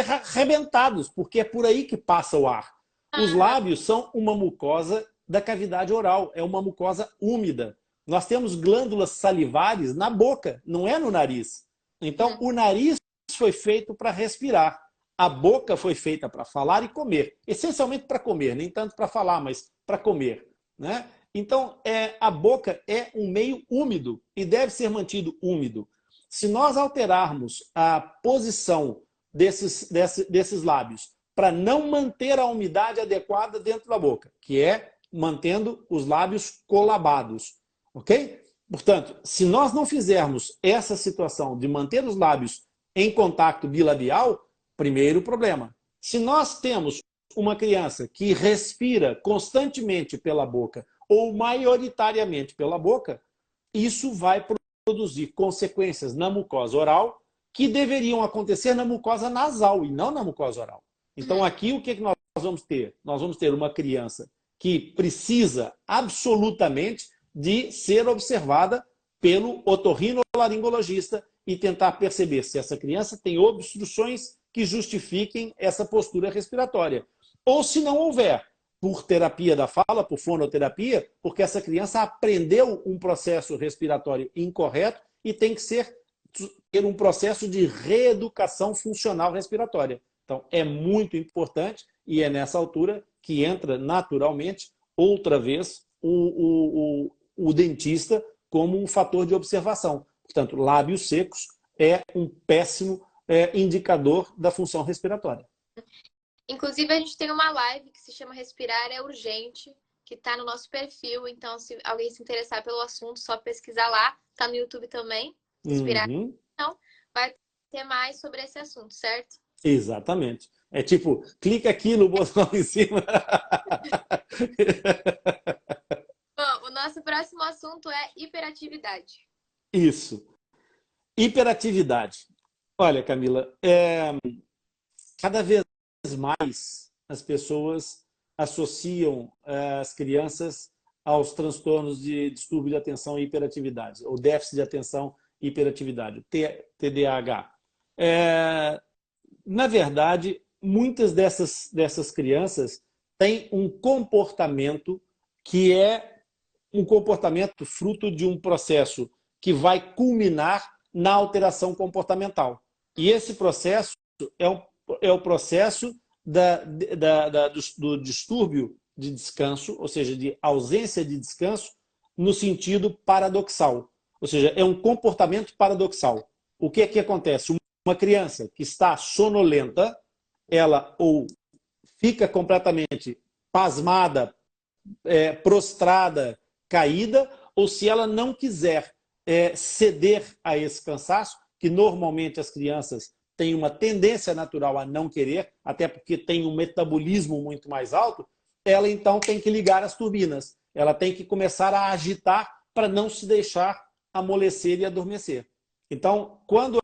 arrebentados, porque é por aí que passa o ar. Os lábios são uma mucosa da cavidade oral, é uma mucosa úmida. Nós temos glândulas salivares na boca, não é no nariz. Então, o nariz foi feito para respirar. A boca foi feita para falar e comer. Essencialmente para comer, nem tanto para falar, mas para comer, né? Então, a boca é um meio úmido e deve ser mantido úmido. Se nós alterarmos a posição desses lábios para não manter a umidade adequada dentro da boca, que é mantendo os lábios colabados, ok? Portanto, se nós não fizermos essa situação de manter os lábios em contato bilabial, primeiro problema. Se nós temos uma criança que respira constantemente pela boca ou maioritariamente pela boca, isso vai produzir consequências na mucosa oral que deveriam acontecer na mucosa nasal e não na mucosa oral. Então, aqui, o que nós vamos ter? Nós vamos ter uma criança que precisa absolutamente de ser observada pelo otorrinolaringologista e tentar perceber se essa criança tem obstruções que justifiquem essa postura respiratória. Ou se não houver, por terapia da fala, por fonoterapia, porque essa criança aprendeu um processo respiratório incorreto e tem que ter um processo de reeducação funcional respiratória. Então, é muito importante e é nessa altura que entra naturalmente, outra vez, o dentista como um fator de observação. Portanto, lábios secos é um péssimo indicador da função respiratória. Inclusive, a gente tem uma live que se chama Respirar é Urgente, que está no nosso perfil. Então, se alguém se interessar pelo assunto, só pesquisar lá. Está no YouTube também. Respirar. Então, vai ter mais sobre esse assunto, certo? Exatamente. É tipo, clica aqui no botão em cima. Bom, o nosso próximo assunto é hiperatividade. Isso. Hiperatividade. Olha, Camila, cada vez mais as pessoas associam as crianças aos transtornos de distúrbio de atenção e hiperatividade, ou déficit de atenção e hiperatividade, TDAH. Na verdade, muitas dessas crianças têm um comportamento que é um comportamento fruto de um processo que vai culminar na alteração comportamental. E esse processo é o processo do distúrbio de descanso, ou seja, de ausência de descanso, no sentido paradoxal. Ou seja, é um comportamento paradoxal. O que é que acontece? Uma criança que está sonolenta, ela ou fica completamente pasmada, prostrada, caída, ou se ela não quiser ceder a esse cansaço, que normalmente as crianças têm uma tendência natural a não querer, até porque tem um metabolismo muito mais alto, ela então tem que ligar as turbinas. Ela tem que começar a agitar para não se deixar amolecer e adormecer. Então, quando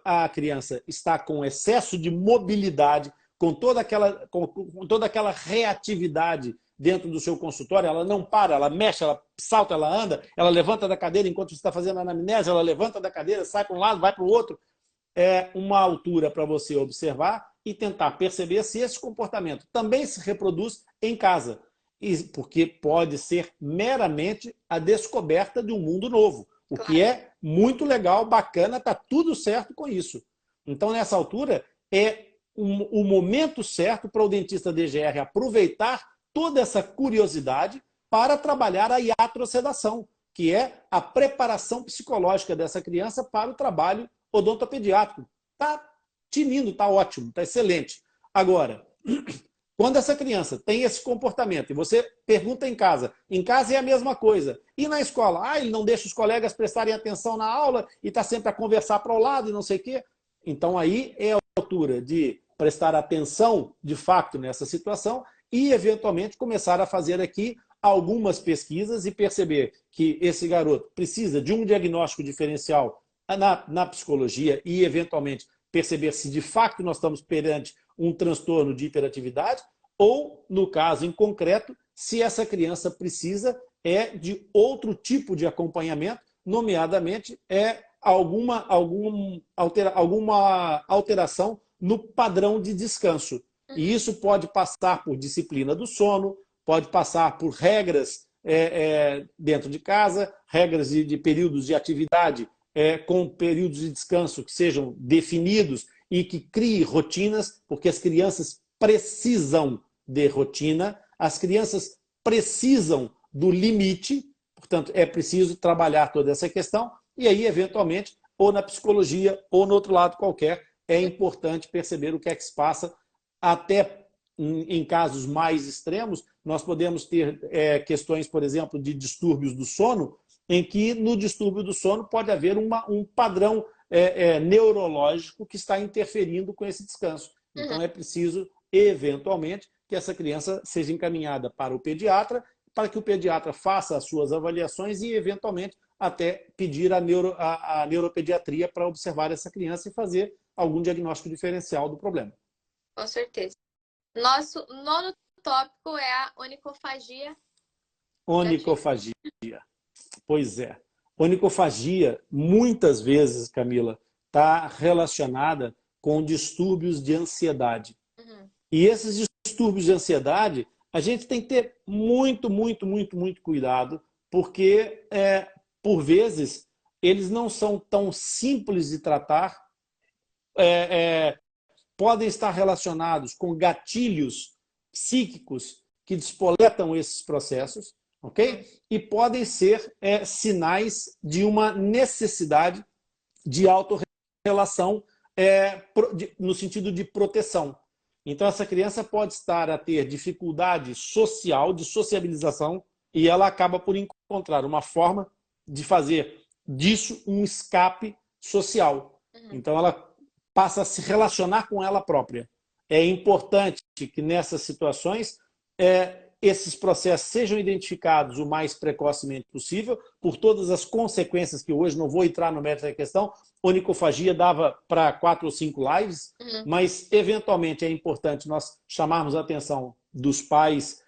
a criança está com excesso de mobilidade, com toda aquela reatividade dentro do seu consultório, ela não para, ela mexe, ela salta, ela anda, ela levanta da cadeira enquanto você está fazendo a anamnese, ela levanta da cadeira, sai para um lado, vai para o outro. É uma altura para você observar e tentar perceber se esse comportamento também se reproduz em casa. Porque pode ser meramente a descoberta de um mundo novo. O que é muito legal, bacana, está tudo certo com isso. Então, nessa altura, é o momento certo para o dentista DGR aproveitar toda essa curiosidade para trabalhar a iatrosedação, que é a preparação psicológica dessa criança para o trabalho odontopediátrico. Está tinindo, está ótimo, está excelente. Agora, quando essa criança tem esse comportamento e você pergunta em casa é a mesma coisa. E na escola? Ele não deixa os colegas prestarem atenção na aula e está sempre a conversar para o lado e não sei o quê. Então aí é a altura de prestar atenção, de fato, nessa situação e, eventualmente, começar a fazer aqui algumas pesquisas e perceber que esse garoto precisa de um diagnóstico diferencial na psicologia e, eventualmente, perceber se, de fato, nós estamos perante um transtorno de hiperatividade ou, no caso em concreto, se essa criança precisa de outro tipo de acompanhamento, nomeadamente alguma alteração no padrão de descanso. E isso pode passar por disciplina do sono, pode passar por regras dentro de casa, regras de períodos de atividade com períodos de descanso que sejam definidos e que crie rotinas, porque as crianças precisam de rotina, as crianças precisam do limite, portanto, é preciso trabalhar toda essa questão, e aí, eventualmente, ou na psicologia, ou no outro lado qualquer, é importante perceber o que é que se passa. Até em casos mais extremos, nós podemos ter questões, por exemplo, de distúrbios do sono, em que no distúrbio do sono pode haver um padrão neurológico que está interferindo com esse descanso. Então é preciso, eventualmente, que essa criança seja encaminhada para o pediatra, para que o pediatra faça as suas avaliações e, eventualmente, até pedir a neuropediatria para observar essa criança e fazer algum diagnóstico diferencial do problema. Com certeza. Nosso nono tópico é a onicofagia. Onicofagia. Pois é. Onicofagia, muitas vezes, Camila, está relacionada com distúrbios de ansiedade. E esses distúrbios de ansiedade, a gente tem que ter muito cuidado, porque, por vezes, eles não são tão simples de tratar, podem estar relacionados com gatilhos psíquicos que despoletam esses processos, ok? E podem ser sinais de uma necessidade de autorrelação no sentido de proteção. Então, essa criança pode estar a ter dificuldade social, de sociabilização, e ela acaba por encontrar uma forma de fazer disso um escape social. Então, ela passa a se relacionar com ela própria. É importante que nessas situações esses processos sejam identificados o mais precocemente possível, por todas as consequências que hoje não vou entrar no mérito da questão. Onicofagia dava para 4 ou 5 lives, mas eventualmente é importante nós chamarmos a atenção dos pais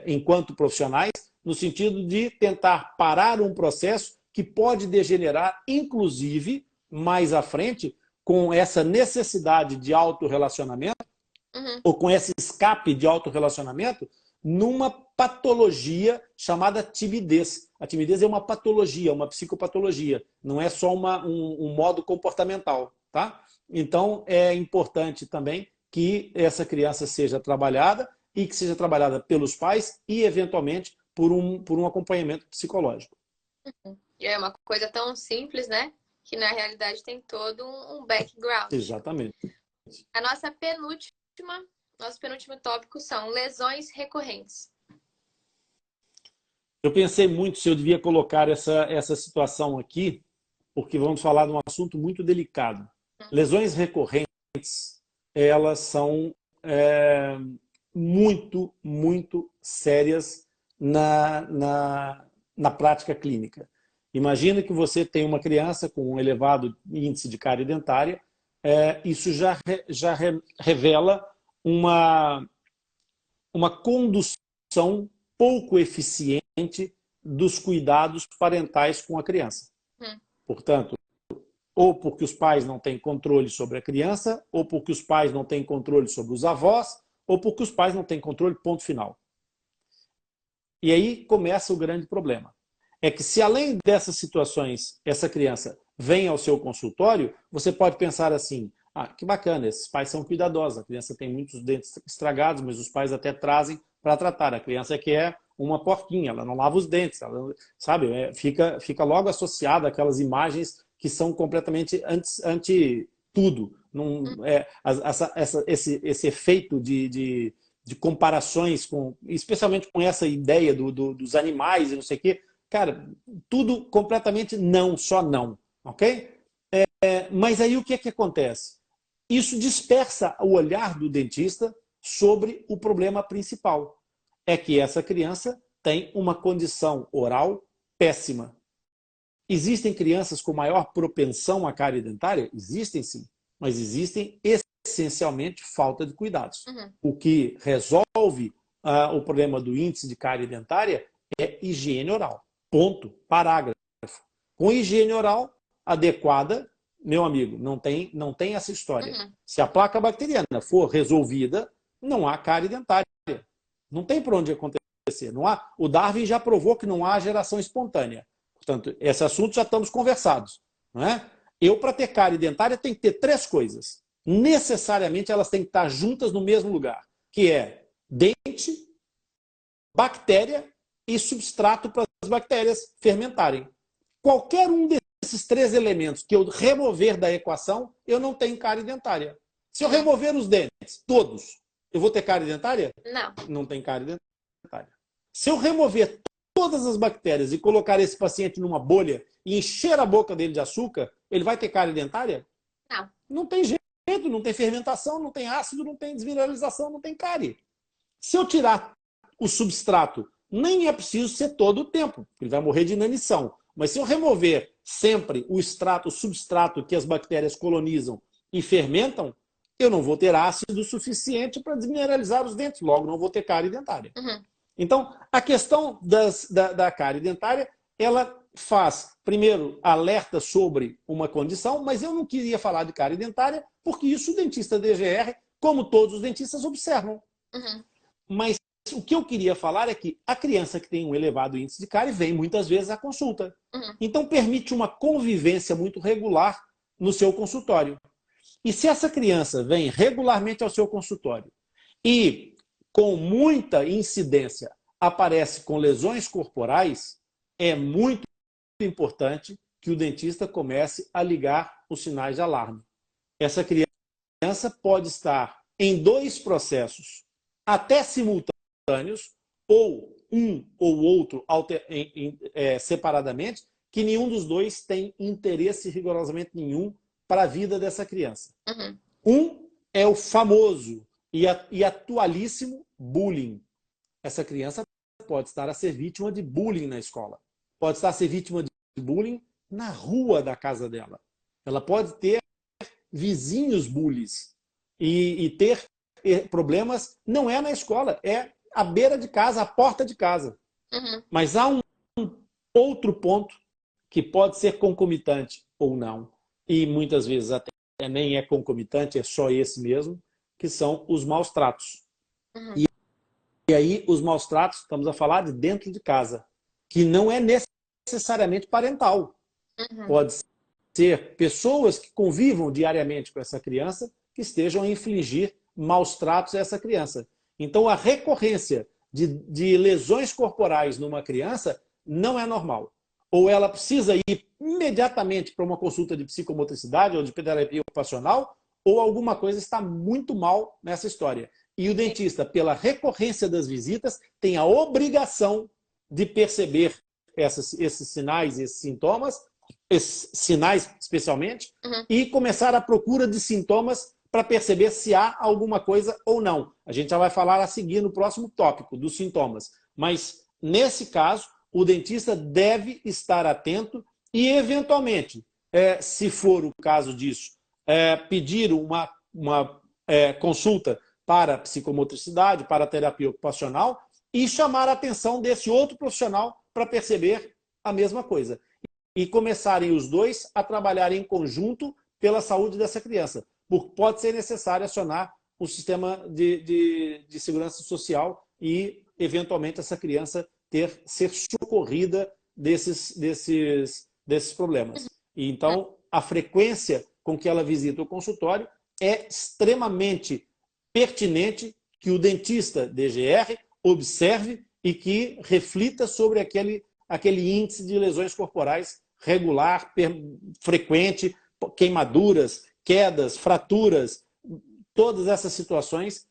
enquanto profissionais, no sentido de tentar parar um processo que pode degenerar, inclusive, mais à frente, com essa necessidade de autorrelacionamento, ou com esse escape de autorrelacionamento, numa patologia chamada timidez. A timidez é uma patologia, uma psicopatologia, não é só um modo comportamental, tá? Então, é importante também que essa criança seja trabalhada e que seja trabalhada pelos pais e, eventualmente, por um acompanhamento psicológico. E é uma coisa tão simples, né? Que, na realidade, tem todo um background. Exatamente. Nosso penúltimo tópico são lesões recorrentes. Eu pensei muito se eu devia colocar essa situação aqui, porque vamos falar de um assunto muito delicado. Lesões recorrentes, elas são muito sérias na prática clínica. Imagina que você tem uma criança com um elevado índice de cárie dentária, isso já revela uma condução pouco eficiente dos cuidados parentais com a criança. Portanto, ou porque os pais não têm controle sobre a criança, ou porque os pais não têm controle sobre os avós, ou porque os pais não têm controle, ponto final. E aí começa o grande problema. É que se além dessas situações, essa criança vem ao seu consultório, você pode pensar assim: que bacana, esses pais são cuidadosos, a criança tem muitos dentes estragados, mas os pais até trazem para tratar. A criança quer uma porquinha, ela não lava os dentes, ela, sabe? Fica logo associada àquelas imagens que são completamente anti tudo. Não, esse efeito de comparações, especialmente com essa ideia dos animais e não sei o quê, cara, tudo completamente não, só não, ok? Mas aí o que acontece? Isso dispersa o olhar do dentista sobre o problema principal. É que essa criança tem uma condição oral péssima. Existem crianças com maior propensão à cárie dentária? Existem sim, mas existem essencialmente falta de cuidados. O que resolve o problema do índice de cárie dentária é higiene oral. Ponto. Parágrafo. Com higiene oral adequada, meu amigo, não tem essa história. Se a placa bacteriana for resolvida, não há cárie dentária. Não tem por onde acontecer. Não há. O Darwin já provou que não há geração espontânea. Portanto, esse assunto já estamos conversados. Não é? Para ter cárie dentária, tem que ter 3 coisas. Necessariamente, elas têm que estar juntas no mesmo lugar, que é dente, bactéria e substrato para as bactérias fermentarem. Qualquer um desses 3 elementos que eu remover da equação, eu não tenho cárie dentária. Se eu remover os dentes, todos, eu vou ter cárie dentária? Não. Não tem cárie dentária. Se eu remover todas as bactérias e colocar esse paciente numa bolha e encher a boca dele de açúcar, ele vai ter cárie dentária? Não. Não tem jeito, não tem fermentação, não tem ácido, não tem desmineralização, não tem cárie. Se eu tirar o substrato, nem é preciso ser todo o tempo, ele vai morrer de inanição. Mas se eu remover sempre o extrato, o substrato que as bactérias colonizam e fermentam, eu não vou ter ácido suficiente para desmineralizar os dentes, logo não vou ter cárie dentária. Então, a questão da cárie dentária, ela faz, primeiro, alerta sobre uma condição, mas eu não queria falar de cárie dentária, porque isso o dentista DGR, como todos os dentistas, observam. Mas o que eu queria falar é que a criança que tem um elevado índice de cárie vem muitas vezes à consulta. Então, permite uma convivência muito regular no seu consultório. E se essa criança vem regularmente ao seu consultório e com muita incidência aparece com lesões corporais, é muito importante que o dentista comece a ligar os sinais de alarme. Essa criança pode estar em 2 processos até simultâneos, ou um ou outro separadamente, que nenhum dos 2 tem interesse rigorosamente nenhum para a vida dessa criança. Um é o famoso e atualíssimo bullying. Essa criança pode estar a ser vítima de bullying na escola. Pode estar a ser vítima de bullying na rua da casa dela. Ela pode ter vizinhos bullies e ter problemas, não é na escola, é à beira de casa, à porta de casa. Mas há um outro ponto que pode ser concomitante ou não, e muitas vezes até nem é concomitante, é só esse mesmo, que são os maus tratos. E aí, os maus tratos, estamos a falar de dentro de casa, que não é necessariamente parental. Pode ser pessoas que convivam diariamente com essa criança que estejam a infligir maus tratos a essa criança. Então, a recorrência de lesões corporais numa criança não é normal. Ou ela precisa ir imediatamente para uma consulta de psicomotricidade ou de terapia ocupacional, ou alguma coisa está muito mal nessa história. E o dentista, pela recorrência das visitas, tem a obrigação de perceber esses sinais, esses sintomas, esses sinais especialmente, e começar a procura de sintomas para perceber se há alguma coisa ou não. A gente já vai falar a seguir no próximo tópico, dos sintomas. Mas, nesse caso, o dentista deve estar atento e, eventualmente, se for o caso disso, pedir uma consulta para psicomotricidade, para terapia ocupacional e chamar a atenção desse outro profissional para perceber a mesma coisa. E começarem os 2 a trabalhar em conjunto pela saúde dessa criança. Porque pode ser necessário acionar o sistema de segurança social e, eventualmente, essa criança ser socorrida desses problemas. E, então, a frequência com que ela visita o consultório é extremamente pertinente que o dentista DGR observe e que reflita sobre aquele índice de lesões corporais regular, frequente, queimaduras, quedas, fraturas, todas essas situações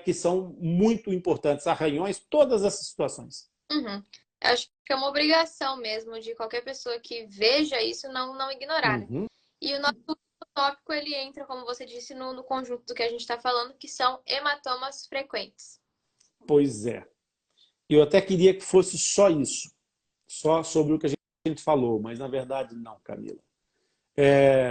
que são muito importantes, arranhões, todas essas situações. Acho que é uma obrigação mesmo de qualquer pessoa que veja isso não ignorar. E o nosso tópico, ele entra, como você disse, no conjunto do que a gente está falando, que são hematomas frequentes. Pois é. Eu até queria que fosse só isso, só sobre o que a gente falou, mas na verdade não, Camila.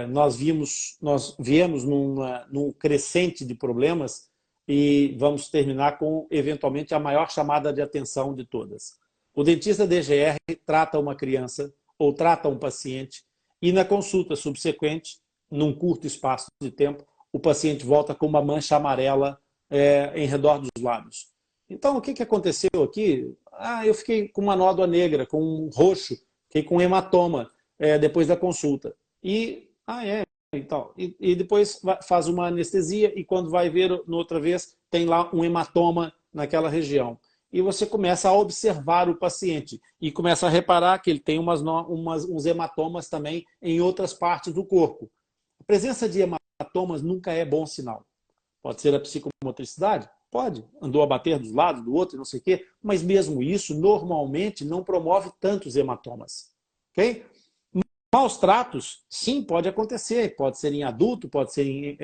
Nós viemos num crescente de problemas e vamos terminar com, eventualmente, a maior chamada de atenção de todas. O dentista DGR trata uma criança ou trata um paciente e na consulta subsequente, num curto espaço de tempo, o paciente volta com uma mancha amarela em redor dos lábios. Então, o que aconteceu aqui? Eu fiquei com uma nódoa negra, com um roxo, fiquei com um hematoma depois da consulta. E depois faz uma anestesia e quando vai ver outra vez, tem lá um hematoma naquela região. E você começa a observar o paciente e começa a reparar que ele tem uns hematomas também em outras partes do corpo. A presença de hematomas nunca é bom sinal. Pode ser a psicomotricidade? Pode. Andou a bater dos lados, do outro, não sei o quê. Mas mesmo isso, normalmente, não promove tantos hematomas. Ok? Maus tratos, sim, pode acontecer. Pode ser em adulto, pode ser em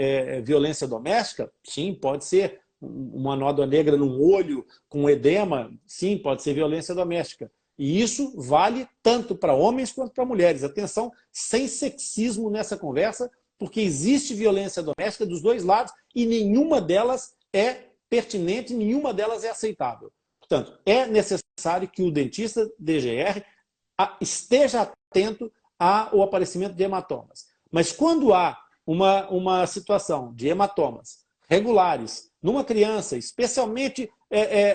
violência doméstica, sim, pode ser. Uma nódoa negra num olho, com edema, sim, pode ser violência doméstica. E isso vale tanto para homens quanto para mulheres. Atenção, sem sexismo nessa conversa, porque existe violência doméstica dos dois lados e nenhuma delas é pertinente, nenhuma delas é aceitável. Portanto, é necessário que o dentista DGR esteja atento ao aparecimento de hematomas. Mas quando há uma situação de hematomas regulares numa criança, especialmente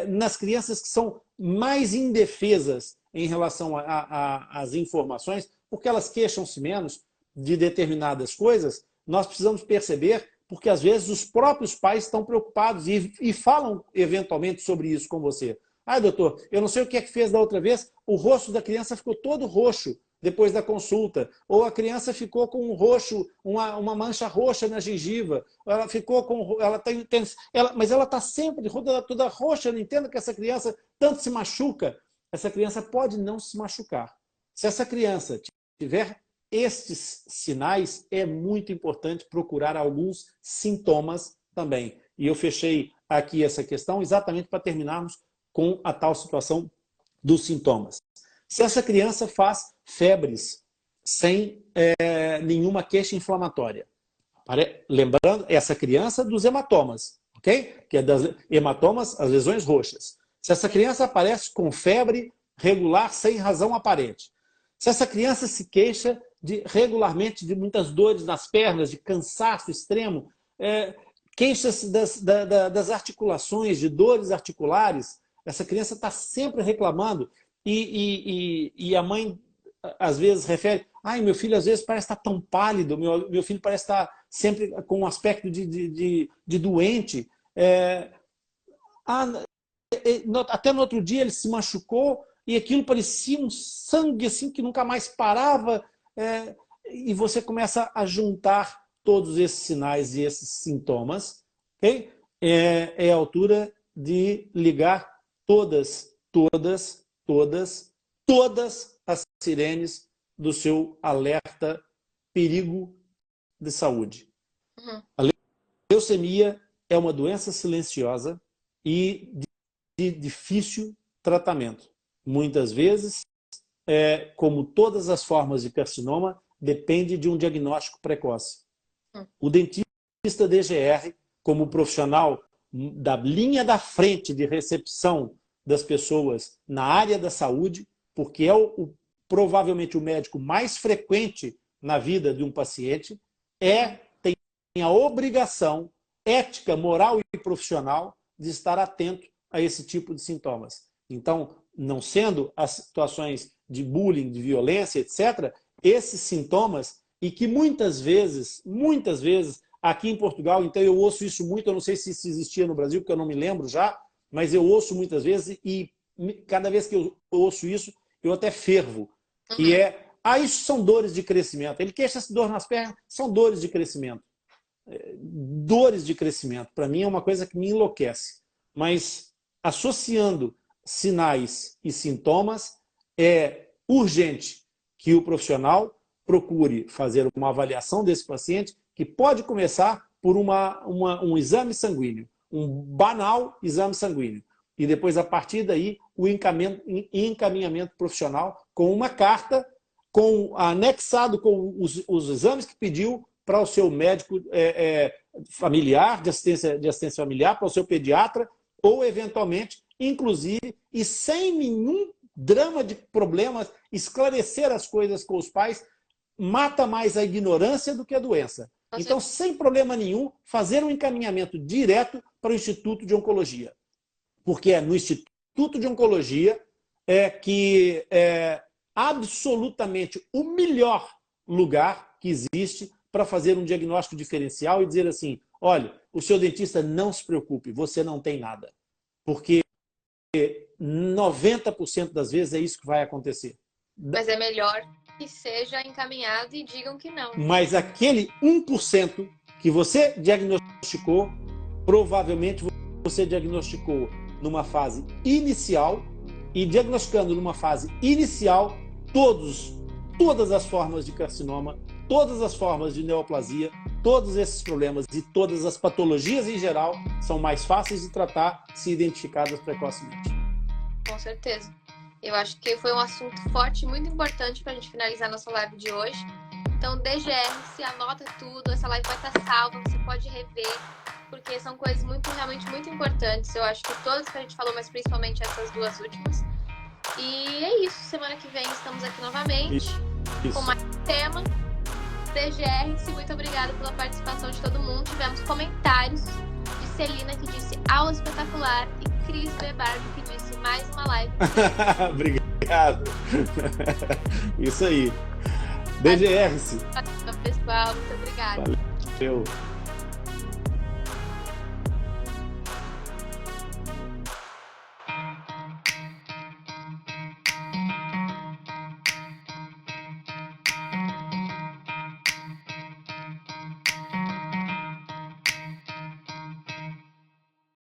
nas crianças que são mais indefesas em relação às informações, porque elas queixam-se menos de determinadas coisas, nós precisamos perceber, porque às vezes os próprios pais estão preocupados e falam eventualmente sobre isso com você. Ah, doutor, eu não sei o que é que fez da outra vez, o rosto da criança ficou todo roxo depois da consulta, ou a criança ficou com um roxo, uma mancha roxa na gengiva, ela ficou com, mas ela está sempre toda roxa. Eu não entendo que essa criança tanto se machuca. Essa criança pode não se machucar. Se essa criança tiver estes sinais, é muito importante procurar alguns sintomas também. E eu fechei aqui essa questão exatamente para terminarmos com a tal situação dos sintomas. Se essa criança faz febres sem nenhuma queixa inflamatória, lembrando, essa criança dos hematomas, ok? Que é das hematomas, as lesões roxas. Se essa criança aparece com febre regular sem razão aparente, se essa criança se queixa regularmente de muitas dores nas pernas, de cansaço extremo, queixa-se das articulações, de dores articulares, essa criança está sempre reclamando e a mãe às vezes refere, ai, meu filho às vezes parece estar tão pálido, meu filho parece estar sempre com um aspecto de doente. Até no outro dia ele se machucou e aquilo parecia um sangue assim que nunca mais parava. E você começa a juntar todos esses sinais e esses sintomas, okay? É a altura de ligar todas as sirenes do seu alerta perigo de saúde. A leucemia é uma doença silenciosa e de difícil tratamento. Muitas vezes, como todas as formas de carcinoma, depende de um diagnóstico precoce. O dentista DGR, como profissional da linha da frente de recepção das pessoas na área da saúde, porque é provavelmente o médico mais frequente na vida de um paciente, tem a obrigação ética, moral e profissional de estar atento a esse tipo de sintomas. Então, não sendo as situações de bullying, de violência, etc., esses sintomas, e que muitas vezes, aqui em Portugal, então eu ouço isso muito, eu não sei se isso existia no Brasil, porque eu não me lembro já, mas eu ouço muitas vezes e cada vez que eu ouço isso, eu até fervo, que isso são dores de crescimento. Ele queixa-se de dor nas pernas, são dores de crescimento. Dores de crescimento, para mim é uma coisa que me enlouquece. Mas associando sinais e sintomas, é urgente que o profissional procure fazer uma avaliação desse paciente, que pode começar por um exame sanguíneo, um banal exame sanguíneo. E depois, a partir daí, o encaminhamento profissional com uma carta, anexado com os exames que pediu para o seu médico familiar, de assistência familiar, para o seu pediatra, ou eventualmente, inclusive, e sem nenhum drama de problemas, esclarecer as coisas com os pais, mata mais a ignorância do que a doença. Então, sem problema nenhum, fazer um encaminhamento direto para o Instituto de Oncologia. Porque é no Instituto de Oncologia que é absolutamente o melhor lugar que existe para fazer um diagnóstico diferencial e dizer assim, olha, o seu dentista não se preocupe, você não tem nada. Porque 90% das vezes é isso que vai acontecer. Mas é melhor que seja encaminhado e digam que não. Mas aquele 1% que você diagnosticou, provavelmente você diagnosticou numa fase inicial, e diagnosticando numa fase inicial todas as formas de carcinoma, todas as formas de neoplasia, todos esses problemas e todas as patologias em geral são mais fáceis de tratar se identificadas precocemente. Com certeza. Eu acho que foi um assunto forte e muito importante para a gente finalizar nossa live de hoje. Então, DGR, se anota tudo, essa live vai estar salva, você pode rever, porque são coisas realmente muito importantes. Eu acho que todas que a gente falou, mas principalmente essas duas últimas. E é isso, semana que vem estamos aqui novamente com mais um tema. DGR, muito obrigada pela participação de todo mundo. Tivemos comentários de Celina, que disse aula espetacular, e Cris B. Barbie, que disse mais uma live. Obrigado. Isso aí. DGR-se. Pessoal, muito obrigada. Valeu.